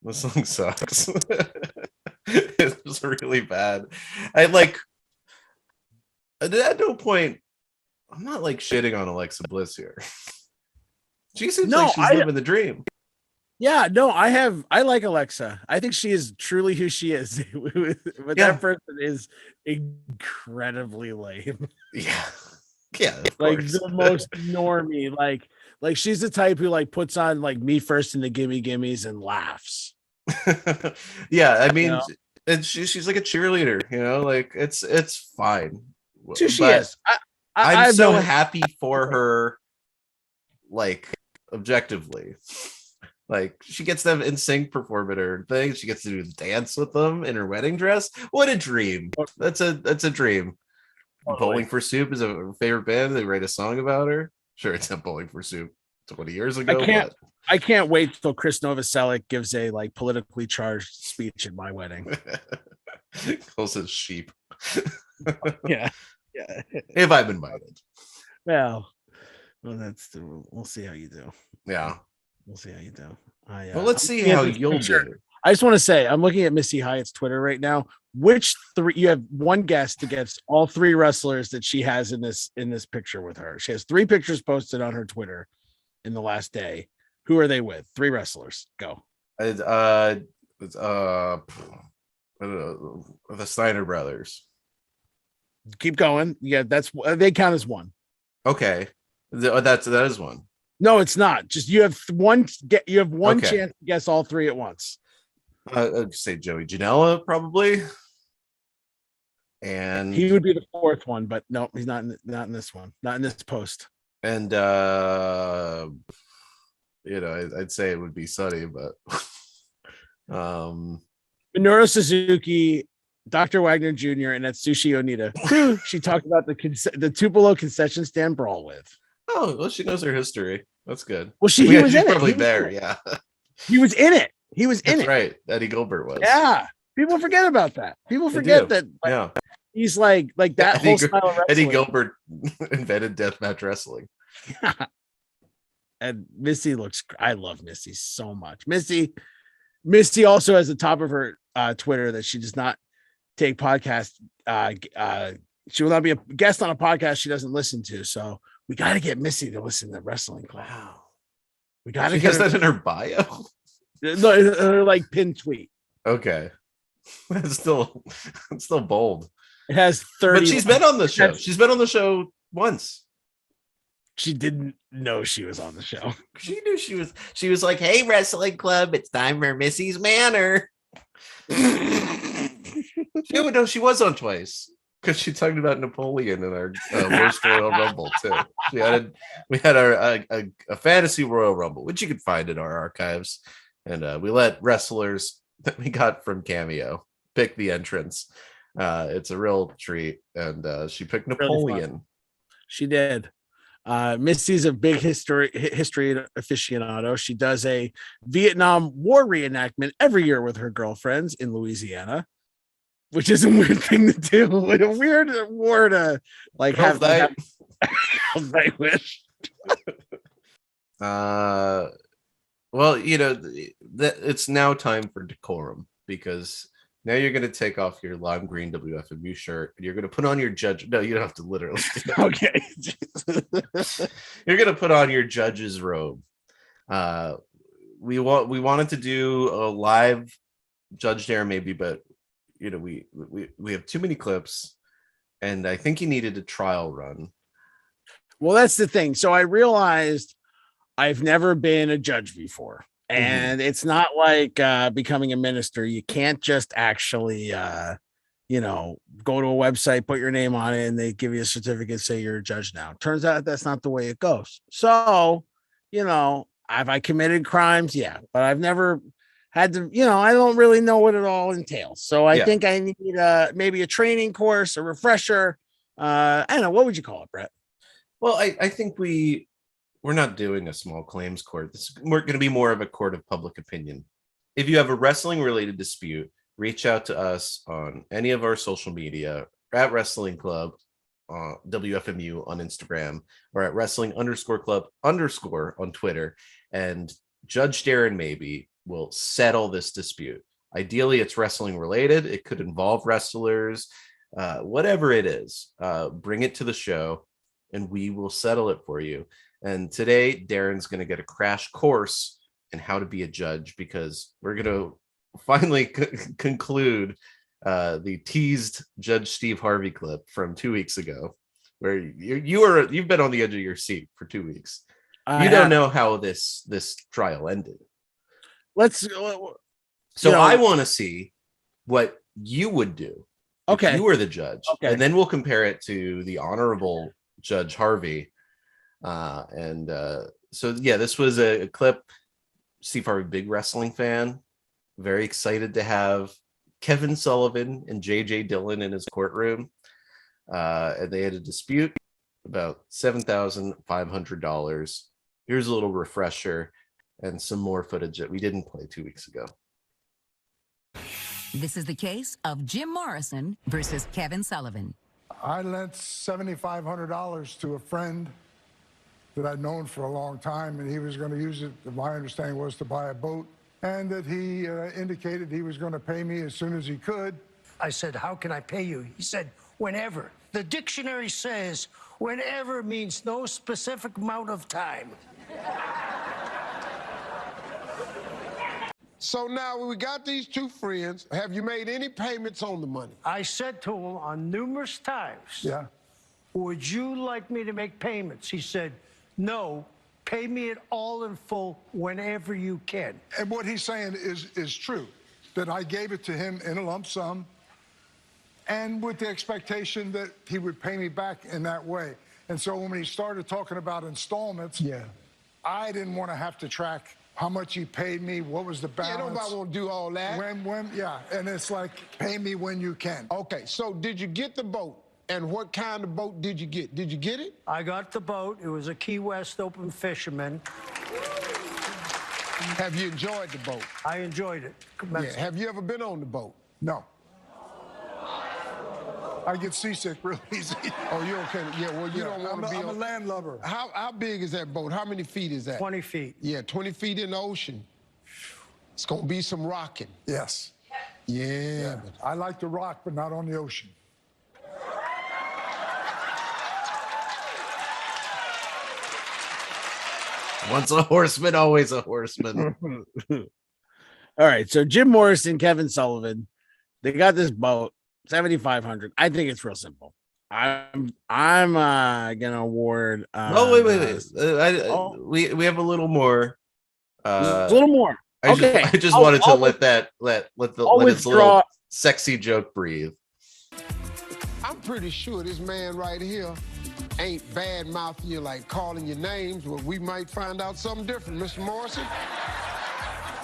This song sucks. It's really bad. I like at no point I'm not like shitting on Alexa Bliss here. She seems like she's living the dream. Yeah, no, I like Alexa. I think she is truly who she is. But that person is incredibly lame. Yeah. Yeah, like the most normie. Like she's the type who like puts on like Me First and the Gimme Gimmes and laughs. Yeah, I mean, and she's like a cheerleader, like it's fine. She is. I'm so happy for her, like objectively. Like she gets them NSYNC perform at her thing. She gets to do the dance with them in her wedding dress. What a dream! That's a dream. Totally. Bowling for Soup is a favorite band. They write a song about her. Sure, it's not Bowling for Soup 20 years ago. I can't wait till Chris Novoselic gives a like politically charged speech at my wedding. Calls it sheep. Yeah. If I'm invited. Well, we'll see how you do. Yeah. We'll see how you do. Well, let's see how you'll do. I just want to say, I'm looking at Missy Hyatt's Twitter right now. Which three? You have one guest against all three wrestlers that she has in this picture with her. She has 3 pictures posted on her Twitter in the last day. Who are they with? 3 wrestlers. Go. I don't know, the Steiner brothers. Keep going. Yeah, they count as one. Okay, that is one. No, it's not. Just you have one. You have one Okay. chance to guess all 3 at once. I'd say Joey Janela probably, and he would be the 4th one, but no, he's not in this one. Not in this post. And I'd say it would be Sonny, but Minoru Suzuki, Dr. Wagner Jr., and Atsushi Onita. She talked about the Tupelo concession stand brawl with. Oh, well, she knows her history. That's good. Well, he was in it. Probably there, yeah. He was in it. He was in That's it. right. Eddie Gilbert was. Yeah. People forget about that. People forget that. Like, he's like that whole style of wrestling. Eddie Gilbert invented deathmatch wrestling. Yeah. And Missy I love Missy so much. Missy also has the top of her Twitter that she does not take podcasts. She will not be a guest on a podcast she doesn't listen to. So we got to get Missy to listen to Wrestling Club. Wow. We got to get that in her bio. No, her like pin tweet. Okay. It's still bold. It has 30. But she's been on the show. She's been on the show once. She didn't know she was on the show. She knew she was. She was like, "Hey, Wrestling Club, it's time for Missy's Manor." She would know she was on twice because she talked about Napoleon in our worst Royal Rumble too. We had a fantasy Royal Rumble, which you can find in our archives, and we let wrestlers that we got from Cameo pick the entrance. It's a real treat, and she picked Napoleon. Really, she did. Missy's a big history aficionado. She does a Vietnam War reenactment every year with her girlfriends in Louisiana, which is a weird thing to do. Like a weird war to like have I wish. Well, it's now time for decorum because now you're going to take off your lime green WFMU shirt and you're going to put on your judge. No, you don't have to literally. Okay. You're going to put on your judge's robe. We wanted to do a live Judge Darren maybe, but we have too many clips and I think he needed a trial run. Well, that's the thing. So I realized I've never been a judge before. And it's not like becoming a minister. You can't just actually, go to a website, put your name on it, and they give you a certificate, say you're a judge now. Turns out that's not the way it goes. So, have I committed crimes? Yeah, but I've never had to, I don't really know what it all entails. So I think I need maybe a training course, a refresher. I don't know. What would you call it, Brett? Well, I think we're not doing a small claims court. We're going to be more of a court of public opinion. If you have a wrestling related dispute, reach out to us on any of our social media at Wrestling Club, WFMU on Instagram, or at Wrestling_Club_ on Twitter. And Judge Darren maybe will settle this dispute. Ideally, it's wrestling related. It could involve wrestlers, whatever it is. Bring it to the show, and we will settle it for you. And today, Darren's going to get a crash course in how to be a judge, because we're going to finally conclude the teased Judge Steve Harvey clip from 2 weeks ago, where you've been on the edge of your seat for 2 weeks. You don't know how this trial ended. I want to see what you would do if you were the judge, and then we'll compare it to the honorable Judge Harvey. This was a clip. Steve Harvey, big wrestling fan, very excited to have Kevin Sullivan and JJ Dillon in his courtroom. And they had a dispute about $7,500. Here's a little refresher and some more footage that we didn't play 2 weeks ago. This is the case of Jim Morrison versus Kevin Sullivan. I lent $7,500 to a friend that I'd known for a long time, and he was going to use it, my understanding was, to buy a boat, and that he indicated he was going to pay me as soon as he could. I said, how can I pay you? He said, whenever. The dictionary says whenever means no specific amount of time. So now we got these two friends. Have you made any payments on the money? I said to him on numerous times, would you like me to make payments? He said, no, pay me it all in full whenever you can. And what he's saying is true, that I gave it to him in a lump sum and with the expectation that he would pay me back in that way. And so when he started talking about installments, I didn't want to have to track how much he paid me, what was the balance. Yeah, nobody want to do all that. And it's like, pay me when you can. Okay, so did you get the boat? And what kind of boat did you get? Did you get it? I got the boat. It was a Key West open fisherman. Have you enjoyed the boat? I enjoyed it. Yeah. Have you ever been on the boat? No. I get seasick real easy. Oh, you okay? Yeah, well, you don't want to be I'm a landlubber. How big is that boat? How many feet is that? 20 feet. Yeah, 20 feet in the ocean. It's going to be some rocking. Yes. Yeah. But I like to rock, but not on the ocean. Once a horseman, always a horseman. All right, so Jim Morrison, Kevin Sullivan, they got this boat, $7,500. I think it's real simple. I'm gonna award. Wait. We have a little more. A little more. I just wanted to let its little sexy joke breathe. I'm pretty sure this man right here ain't bad mouthing you, like calling your names. Well, we might find out something different, Mr. Morrison.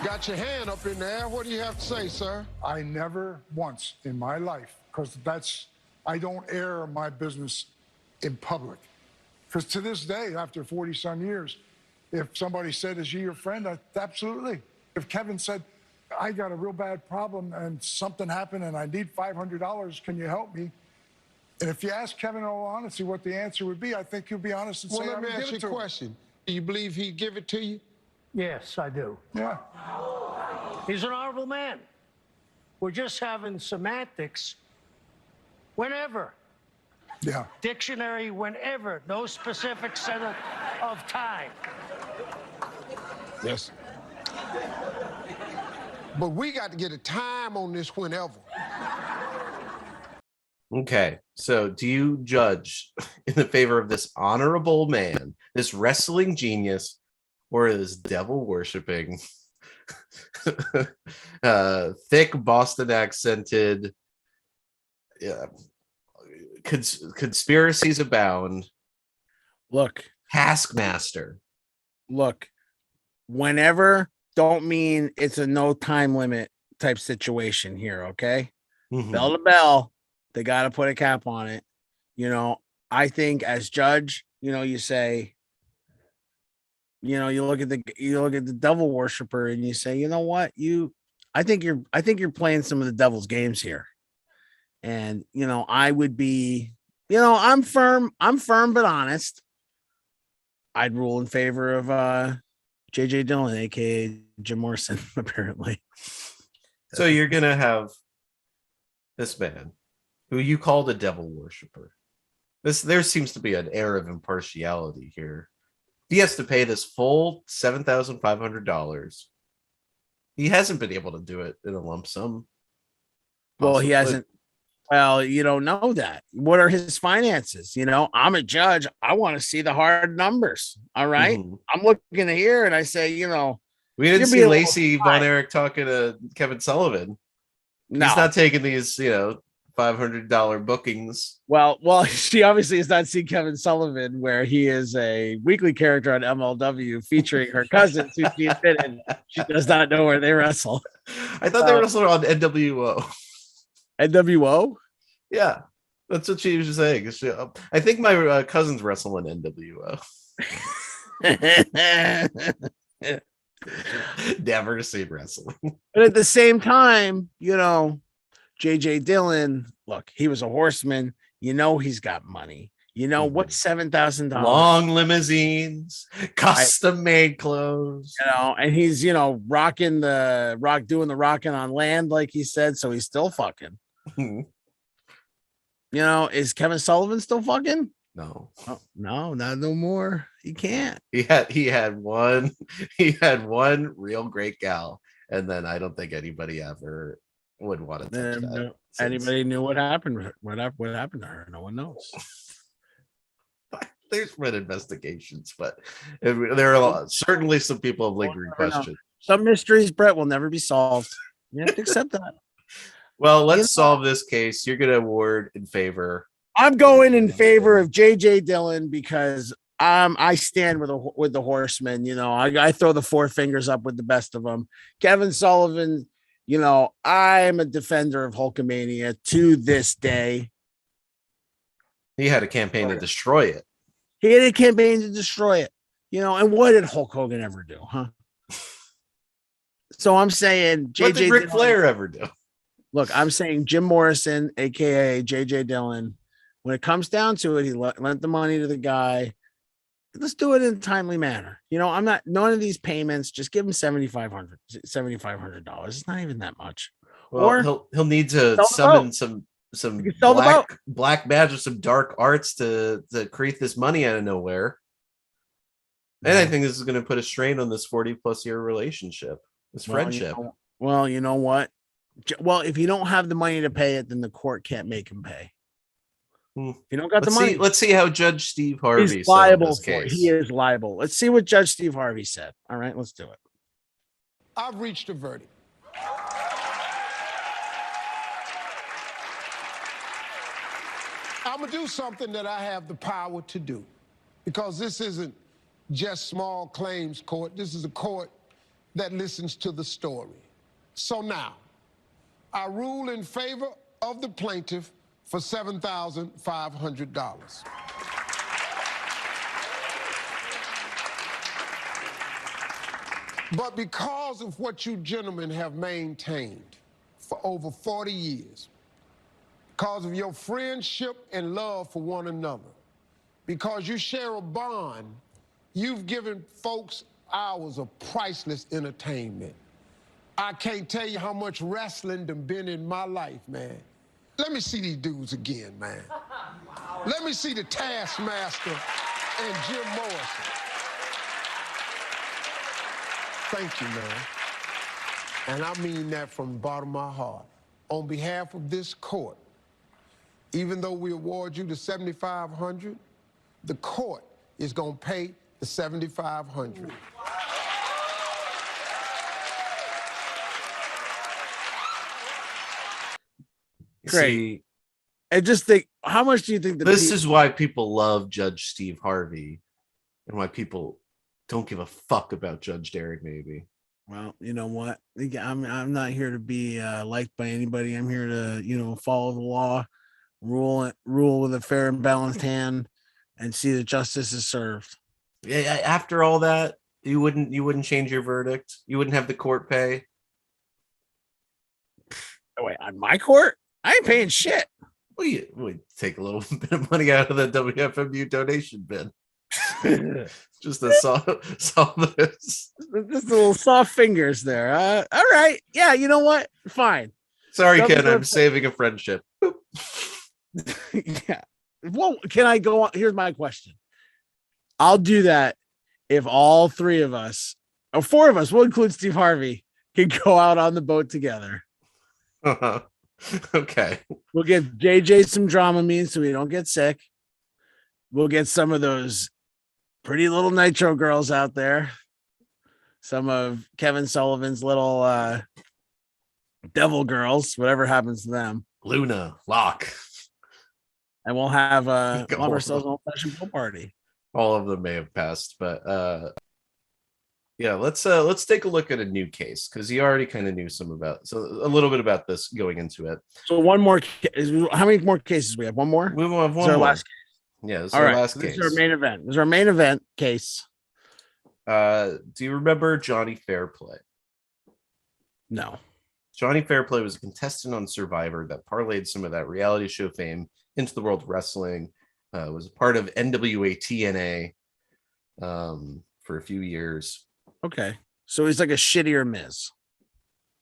Got your hand up in the air. What do you have to say, sir? I never once in my life, because I don't air my business in public. Because to this day, after 40-some years, if somebody said, is he your friend? Absolutely. If Kevin said, I got a real bad problem and something happened and I need $500, can you help me? And if you ask Kevin in all honesty what the answer would be, I think he'll be honest and say, well, let me ask you a question. Do you believe he'd give it to you? Yes, I do. Yeah. He's an honorable man. We're just having semantics. Whenever. Yeah. Dictionary, whenever. No specific set of time. Yes. But we got to get a time on this whenever. Okay, so do you judge in the favor of this honorable man, this wrestling genius, or this devil worshipping, thick Boston accented, conspiracies abound? Look, taskmaster. Look, whenever don't mean it's a no time limit type situation here. Okay, bell to bell. They got to put a cap on it. You know, I think as judge, you say, you look at the devil worshiper and you say, you know what, I think you're playing some of the devil's games here. And, I would be, I'm firm, but honest. I'd rule in favor of J.J. Dillon, aka Jim Morrison, apparently. So you're gonna have this man, who you called a devil worshiper. There seems to be an air of impartiality here. He has to pay this full $7,500. He hasn't been able to do it in a lump sum. Well, he hasn't. Well, you don't know that. What are his finances? I'm a judge. I want to see the hard numbers. All right. I'm looking here and I say, we didn't see Lacey Von Erich talking to Kevin Sullivan. No. He's not taking these, $500 bookings. Well, she obviously has not seen Kevin Sullivan, where he is a weekly character on MLW featuring her cousins who she admitted she does not know where they wrestle. I thought they wrestled on NWO. NWO? Yeah, that's what she was saying. I think my cousins wrestle in NWO. Never seen wrestling. But at the same time, JJ Dillon, look, he was a horseman. He's got money. What's $7,000? Long limousines, custom made clothes. And he's doing the rocking on land, like he said. So he's still fucking. Is Kevin Sullivan still fucking? No. Oh, no, not no more. He can't. He had one real great gal, and then I don't think anybody ever would want to touch that. Anybody knew what happened? What happened to her? No one knows. There's been investigations, but there are certainly some people have lingering questions. Some mysteries, Brett, will never be solved. You have to accept that. Well, let's solve this case. You're going to award in favor. I'm going in favor of JJ Dillon because I stand with the horsemen. I throw the four fingers up with the best of them. Kevin Sullivan, I'm a defender of Hulkamania to this day. He had a campaign to destroy it. He had a campaign to destroy it. And what did Hulk Hogan ever do, huh? So I'm saying JJ. What did Ric Flair ever do? Look, I'm saying Jim Morrison, aka JJ Dillon. When it comes down to it, he lent the money to the guy. Let's do it in a timely manner. I'm not none of these payments. Just give him $7,500. It's not even that much. Well, or he'll need to summon some black magic, some dark arts to create this money out of nowhere. And I think this is going to put a strain on this 40+ year relationship, this friendship. You know what? Well, if you don't have the money to pay it, then the court can't make him pay. If you don't got the money, let's see how Judge Steve Harvey is liable for it. He is liable. Let's see what Judge Steve Harvey said. All right, let's do it. I've reached a verdict. I'm going to do something that I have the power to do, because this isn't just small claims court. This is a court that listens to the story. So now, I rule in favor of the plaintiff for $7,500. But because of what you gentlemen have maintained for over 40 years, because of your friendship and love for one another, because you share a bond, you've given folks hours of priceless entertainment. I can't tell you how much wrestling done been in my life, man. Let me see these dudes again, man. Let me see the Taskmaster and Jim Morrison. Thank you, man. And I mean that from the bottom of my heart. On behalf of this court, even though we award you the $7,500, the court is gonna pay the $7,500. Great. I just think, how much do you think this is why people love Judge Steve Harvey and why people don't give a fuck about Judge Darren, maybe? Well, you know what? I'm not here to be liked by anybody. I'm here to, follow the law, rule with a fair and balanced hand, and see that justice is served. Yeah. After all that, you wouldn't change your verdict. You wouldn't have the court pay. Wait, on my court? I ain't paying shit. We take a little bit of money out of the WFMU donation bin. Just a soft this. Just a little soft fingers there. All right. Yeah, you know what? Fine. Sorry, Ken. I'm saving a friendship. Yeah. Well, can I go on? Here's my question. I'll do that if all three of us, or four of us, we'll include Steve Harvey, can go out on the boat together. Okay. We'll get JJ some Dramamine so we don't get sick. We'll get some of those pretty little Nitro girls out there. Some of Kevin Sullivan's little devil girls, whatever happens to them. Luna, Locke. And we'll have ourselves an old-fashioned pool party. All of them may have passed, but yeah, let's take a look at a new case because you already kind of knew a little bit about this going into it. So one more. How many more cases we have? One more. We have one more. Last case. Yeah, this is our last case. This is our main event. This is our main event case. Do you remember Johnny Fairplay? No. Johnny Fairplay was a contestant on Survivor that parlayed some of that reality show fame into the world of wrestling. Was a part of NWA TNA for a few years. Okay. So he's like a shittier Miz.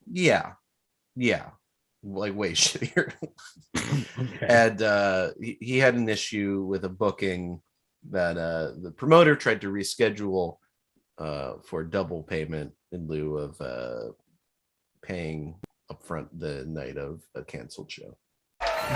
Yeah. Like way shittier. Okay. And he had an issue with a booking that the promoter tried to reschedule for double payment in lieu of paying upfront the night of a canceled show.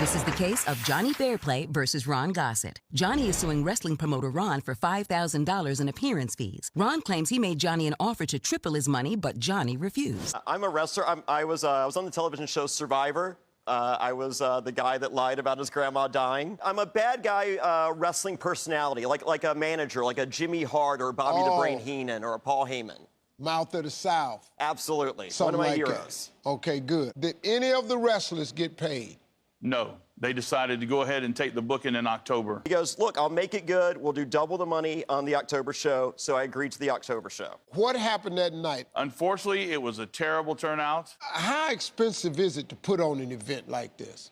This is the case of Johnny Fairplay versus Ron Gossett. Johnny is suing wrestling promoter Ron for $5,000 in appearance fees. Ron claims he made Johnny an offer to triple his money, but Johnny refused. I'm a wrestler. I was on the television show Survivor. I was the guy that lied about his grandma dying. I'm a bad guy wrestling personality, like a manager, like a Jimmy Hart or Bobby the Brain Heenan or a Paul Heyman. Mouth of the South. Absolutely. Something one of my like heroes. That. Okay, good. Did any of the wrestlers get paid? No, they decided to go ahead and take the booking in October. He goes, look, I'll make it good. We'll do double the money on the October show. So I agreed to the October show. What happened that night? Unfortunately, it was a terrible turnout. How expensive is it to put on an event like this?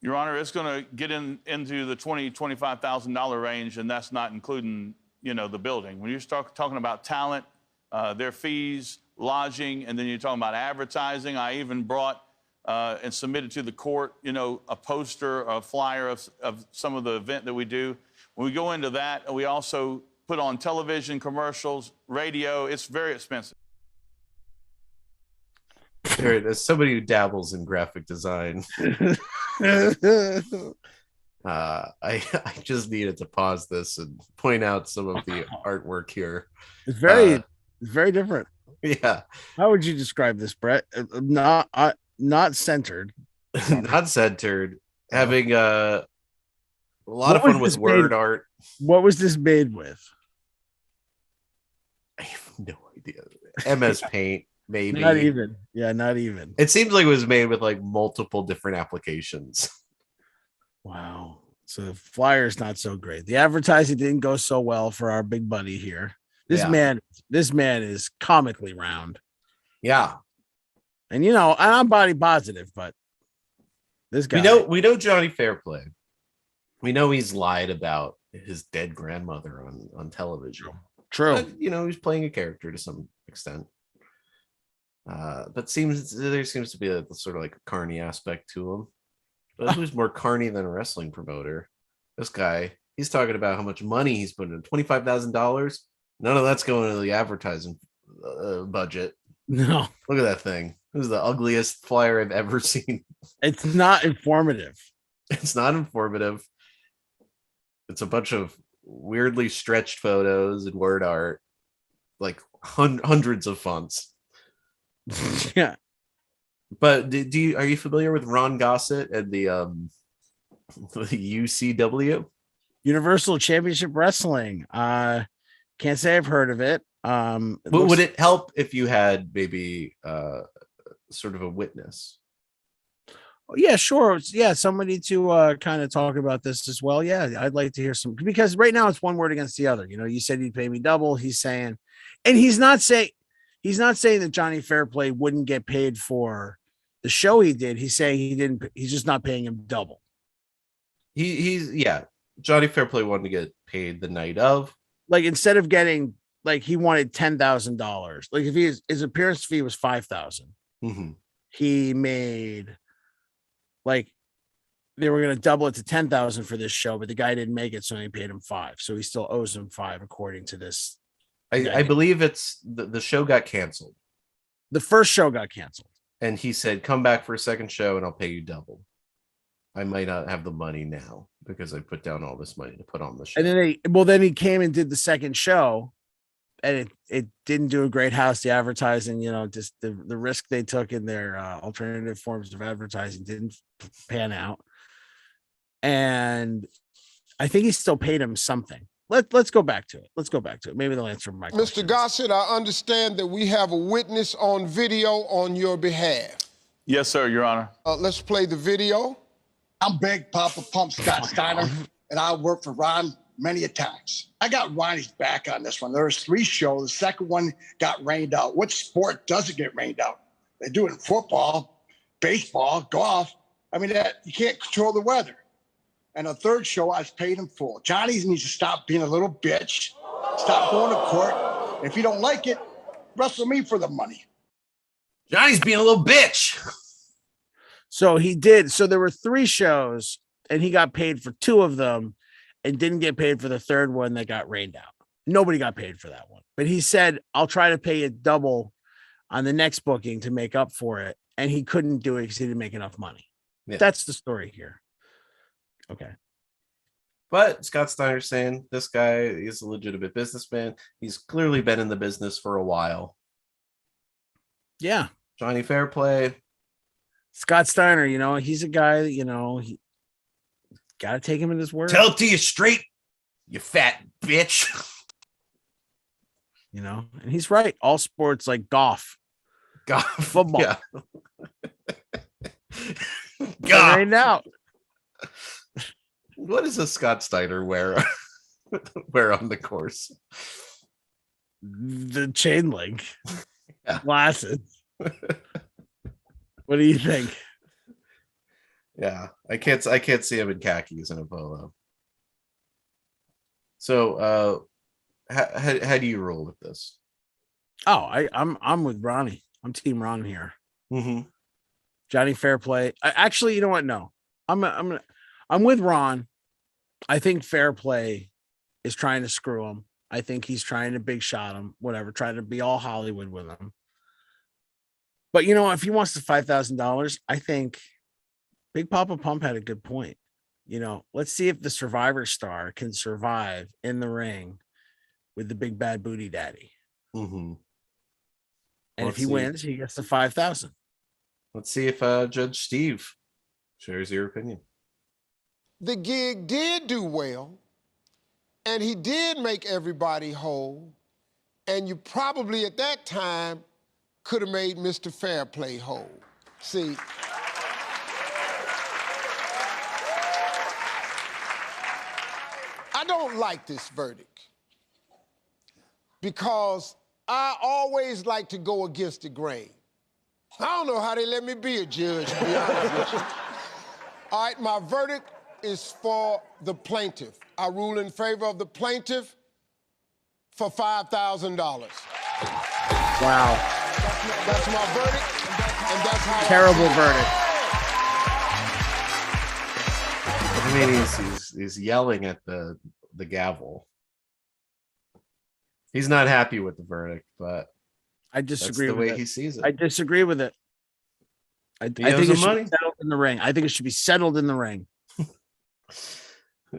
Your Honor, it's going to get into the $20,000, $25,000 range, and that's not including, the building. When you start talking about talent, their fees, lodging, and then you're talking about advertising. I even brought and submitted to the court, a poster, a flyer of some of the event that we do. When we go into that, we also put on television, commercials, radio. It's very expensive. As somebody who dabbles in graphic design, I just needed to pause this and point out some of the artwork here. It's very different. Yeah. How would you describe this, Brett? Not centered. Not centered. Having a lot of fun with word art. What was this made with? I have no idea. MS Paint, maybe. Not even. Yeah, not even. It seems like it was made with like multiple different applications. Wow. So the flyer's not so great. The advertising didn't go so well for our big buddy here. This man is comically round. Yeah. And I'm body positive, but this guy. We know Johnny Fairplay. We know he's lied about his dead grandmother on television. True. But, he's playing a character to some extent. But there seems to be a sort of like a carny aspect to him. But who's more carny than a wrestling promoter? This guy, he's talking about how much money he's putting in. $25,000. None of that's going to the advertising budget. No. Look at that thing. This is the ugliest flyer I've ever seen. It's not informative. It's not informative. It's a bunch of weirdly stretched photos and word art, like hundreds of fonts. Yeah. But are you familiar with Ron Gossett and the UCW? Universal Championship Wrestling. Can't say I've heard of it. Would it help if you had maybe sort of a witness? Yeah, sure. Yeah, somebody to kind of talk about this as well. Yeah, I'd like to hear some, because right now it's one word against the other. You said he'd pay me double. He's saying, and he's not saying that Johnny Fairplay wouldn't get paid for the show he did. He's saying he didn't. He's just not paying him double. He's Johnny Fairplay wanted to get paid the night of. Like instead of getting like he wanted $10,000. Like if his appearance fee was $5,000, he made like they were going to double it to $10,000 for this show, but the guy didn't make it, so he paid him $5,000. So he still owes him $5,000 according to this. I believe it's the show got canceled. The first show got canceled, and he said, "Come back for a second show, and I'll pay you double." I might not have the money now because I put down all this money to put on the show. and then he came and did the second show, and it didn't do a great house. The advertising, just the risk they took in their alternative forms of advertising didn't pan out. And I think he still paid him something. Let's go back to it. Maybe they'll answer my question. Mr. Gossett, I understand that we have a witness on video on your behalf. Yes, sir, Your Honor. Let's play the video. I'm Big Papa Pump Scott Steiner, and I work for Ron many a times. I got Ronnie's back on this one. There's 3 shows. The second one got rained out. What sport doesn't get rained out? They do it in football, baseball, golf. I mean, you can't control the weather. And the third show, I was paid in full. Johnny needs to stop being a little bitch, stop going to court. If you don't like it, wrestle me for the money. Johnny's being a little bitch. So he did. So there were 3 shows, and he got paid for 2 of them and didn't get paid for the third one that got rained out. Nobody got paid for that one. But he said, I'll try to pay you double on the next booking to make up for it. And he couldn't do it because he didn't make enough money. Yeah. That's the story here. Okay. But Scott Steiner saying this guy is a legitimate businessman. He's clearly been in the business for a while. Yeah. Johnny Fairplay. Scott Steiner, he's a guy that, he got to take him at his word. Tell it to you straight, you fat bitch. And he's right. All sports like golf, football. Yeah. Golf. Right now. What does a Scott Steiner wear on the course? The chain link glasses. What do you think? Yeah, I can't see him in khakis and a polo. So, how do you roll with this? Oh, I'm with Ronnie. I'm Team Ron here. Mm-hmm. Johnny Fairplay. Actually, you know what? No, I'm with Ron. I think Fairplay is trying to screw him. I think he's trying to big shot him, whatever, trying to be all Hollywood with him. But if he wants the $5,000, I think Big Papa Pump had a good point. Let's see if the Survivor star can survive in the ring with the big bad booty daddy. Mm-hmm. And if he wins, he gets the $5,000. Let's see if Judge Steve shares your opinion. The gig did do well, and he did make everybody whole, and you probably at that time could have made Mr. Fairplay whole. See, I don't like this verdict because I always like to go against the grain. I don't know how they let me be a judge, to be honest with you. All right, my verdict is for the plaintiff. I rule in favor of the plaintiff for $5,000. Wow. That's my verdict, and that's how. Terrible verdict. I mean, he's yelling at the gavel. He's not happy with the verdict, but I disagree that's the with way it. he sees it. I disagree with it. I think it should be settled in the ring. I think it should be settled in the ring.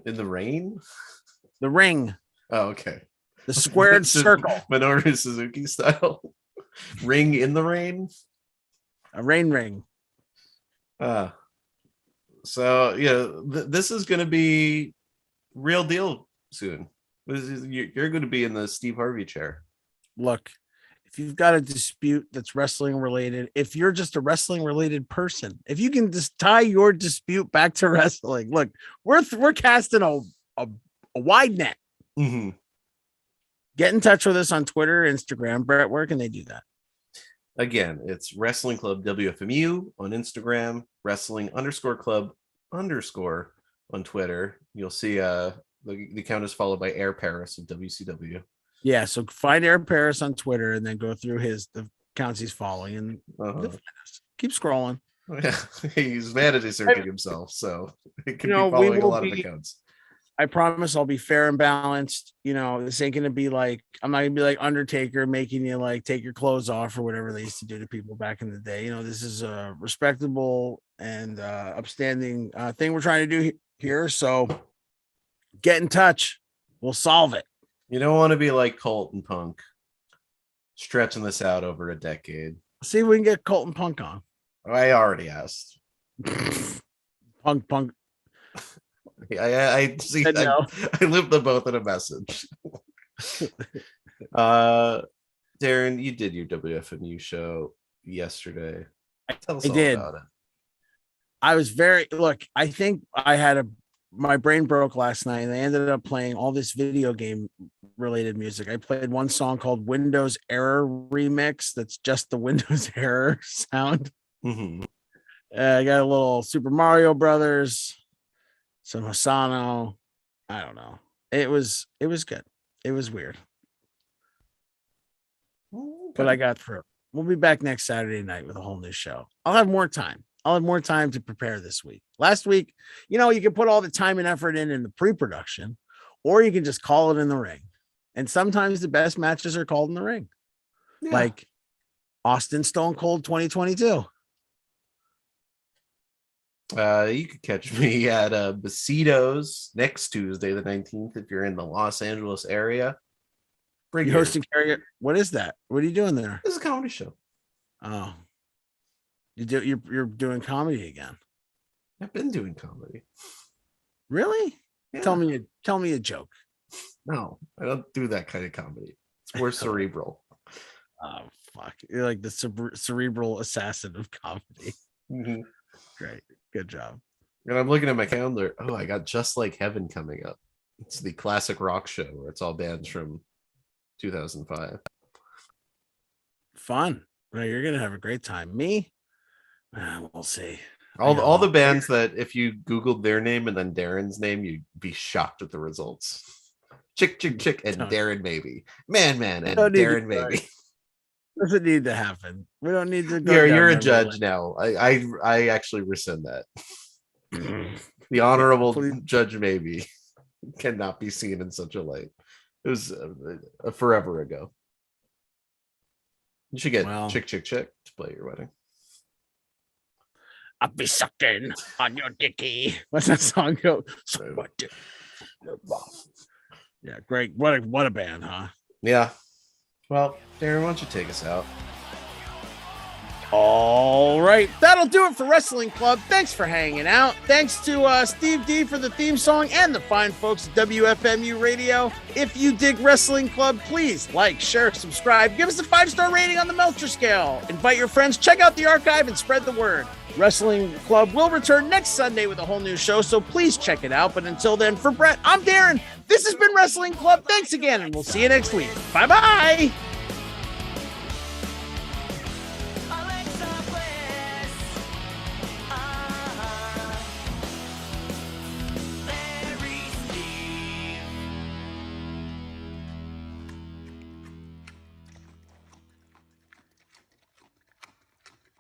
In the rain? The ring. Oh, okay. The squared circle. Minoru Suzuki style. Ring in the rain? A rain ring. So, this is going to be real deal soon. You're going to be in the Steve Harvey chair. Look, if you've got a dispute that's wrestling related, if you're just a wrestling related person, if you can just tie your dispute back to wrestling, look, we're casting a wide net. Mm-hmm. Get in touch with us on Twitter, Instagram. Brett, where can they do that? Again, it's Wrestling Club WFMU on Instagram, wrestling_club_ on Twitter. You'll see the account is followed by Air Paris of WCW. Yeah, so find Air Paris on Twitter and then go through the accounts he's following and you'll find us. Keep scrolling. Yeah, he's vanity searching himself, so it can be following a lot of accounts. I promise I'll be fair and balanced. This ain't gonna be like, I'm not gonna be like Undertaker making you like take your clothes off or whatever they used to do to people back in the day. This is a respectable and upstanding thing we're trying to do here. So get in touch. We'll solve it. You don't want to be like Colt and Punk, stretching this out over a decade. See if we can get Colt and Punk on. I already asked. Punk. I see. No. I lived them both in a message. Darren, you did your WFMU show yesterday. Tell us all about it. I was I think my brain broke last night and they ended up playing all this video game related music. I played one song called Windows Error Remix. That's just the Windows Error sound. Mm-hmm. I got a little Super Mario Brothers, some Hasano. I don't know. It was good. It was weird. But I got through. We'll be back next Saturday night with a whole new show. I'll have more time to prepare this week. Last week, you can put all the time and effort in the pre-production, or you can just call it in the ring. And sometimes the best matches are called in the ring. Yeah. Like Austin Stone Cold 2022. You could catch me at Besitos next Tuesday, the 19th, if you're in the Los Angeles area. You hosting Carrier? What is that? What are you doing there? This is a comedy show. Oh, you're doing comedy again? I've been doing comedy. Really? Yeah. Tell me a joke. No, I don't do that kind of comedy. It's more cerebral. Oh fuck! You're like the cerebral assassin of comedy. Mm-hmm. Great, good job. And I'm looking at my calendar. Oh, I got Just Like Heaven coming up. It's the classic rock show where it's all bands from 2005. Fun. Well, you're gonna have a great time. Me, we'll see. All the bands that if you Googled their name and then Darren's name, you'd be shocked at the results. Chick, and Darren maybe. Man, and Darren maybe. Doesn't need to happen. We don't need to go. You're a judge now. I actually rescind that. The honorable Judge maybe cannot be seen in such a light. It was forever ago. You should get Chick to play your wedding. I'll be sucking on your dicky. What's that song go? Yeah, great. What a band, huh? Yeah. Well, Darren, why don't you take us out? All right. That'll do it for Wrestling Club. Thanks for hanging out. Thanks to Steve D for the theme song and the fine folks at WFMU Radio. If you dig Wrestling Club, please like, share, subscribe. Give us a 5-star rating on the Meltzer scale. Invite your friends. Check out the archive and spread the word. Wrestling Club will return next Sunday with a whole new show, so please check it out. But until then, for Brett, I'm Darren. This has been Wrestling Club. Thanks again, and we'll see you next week. Bye-bye.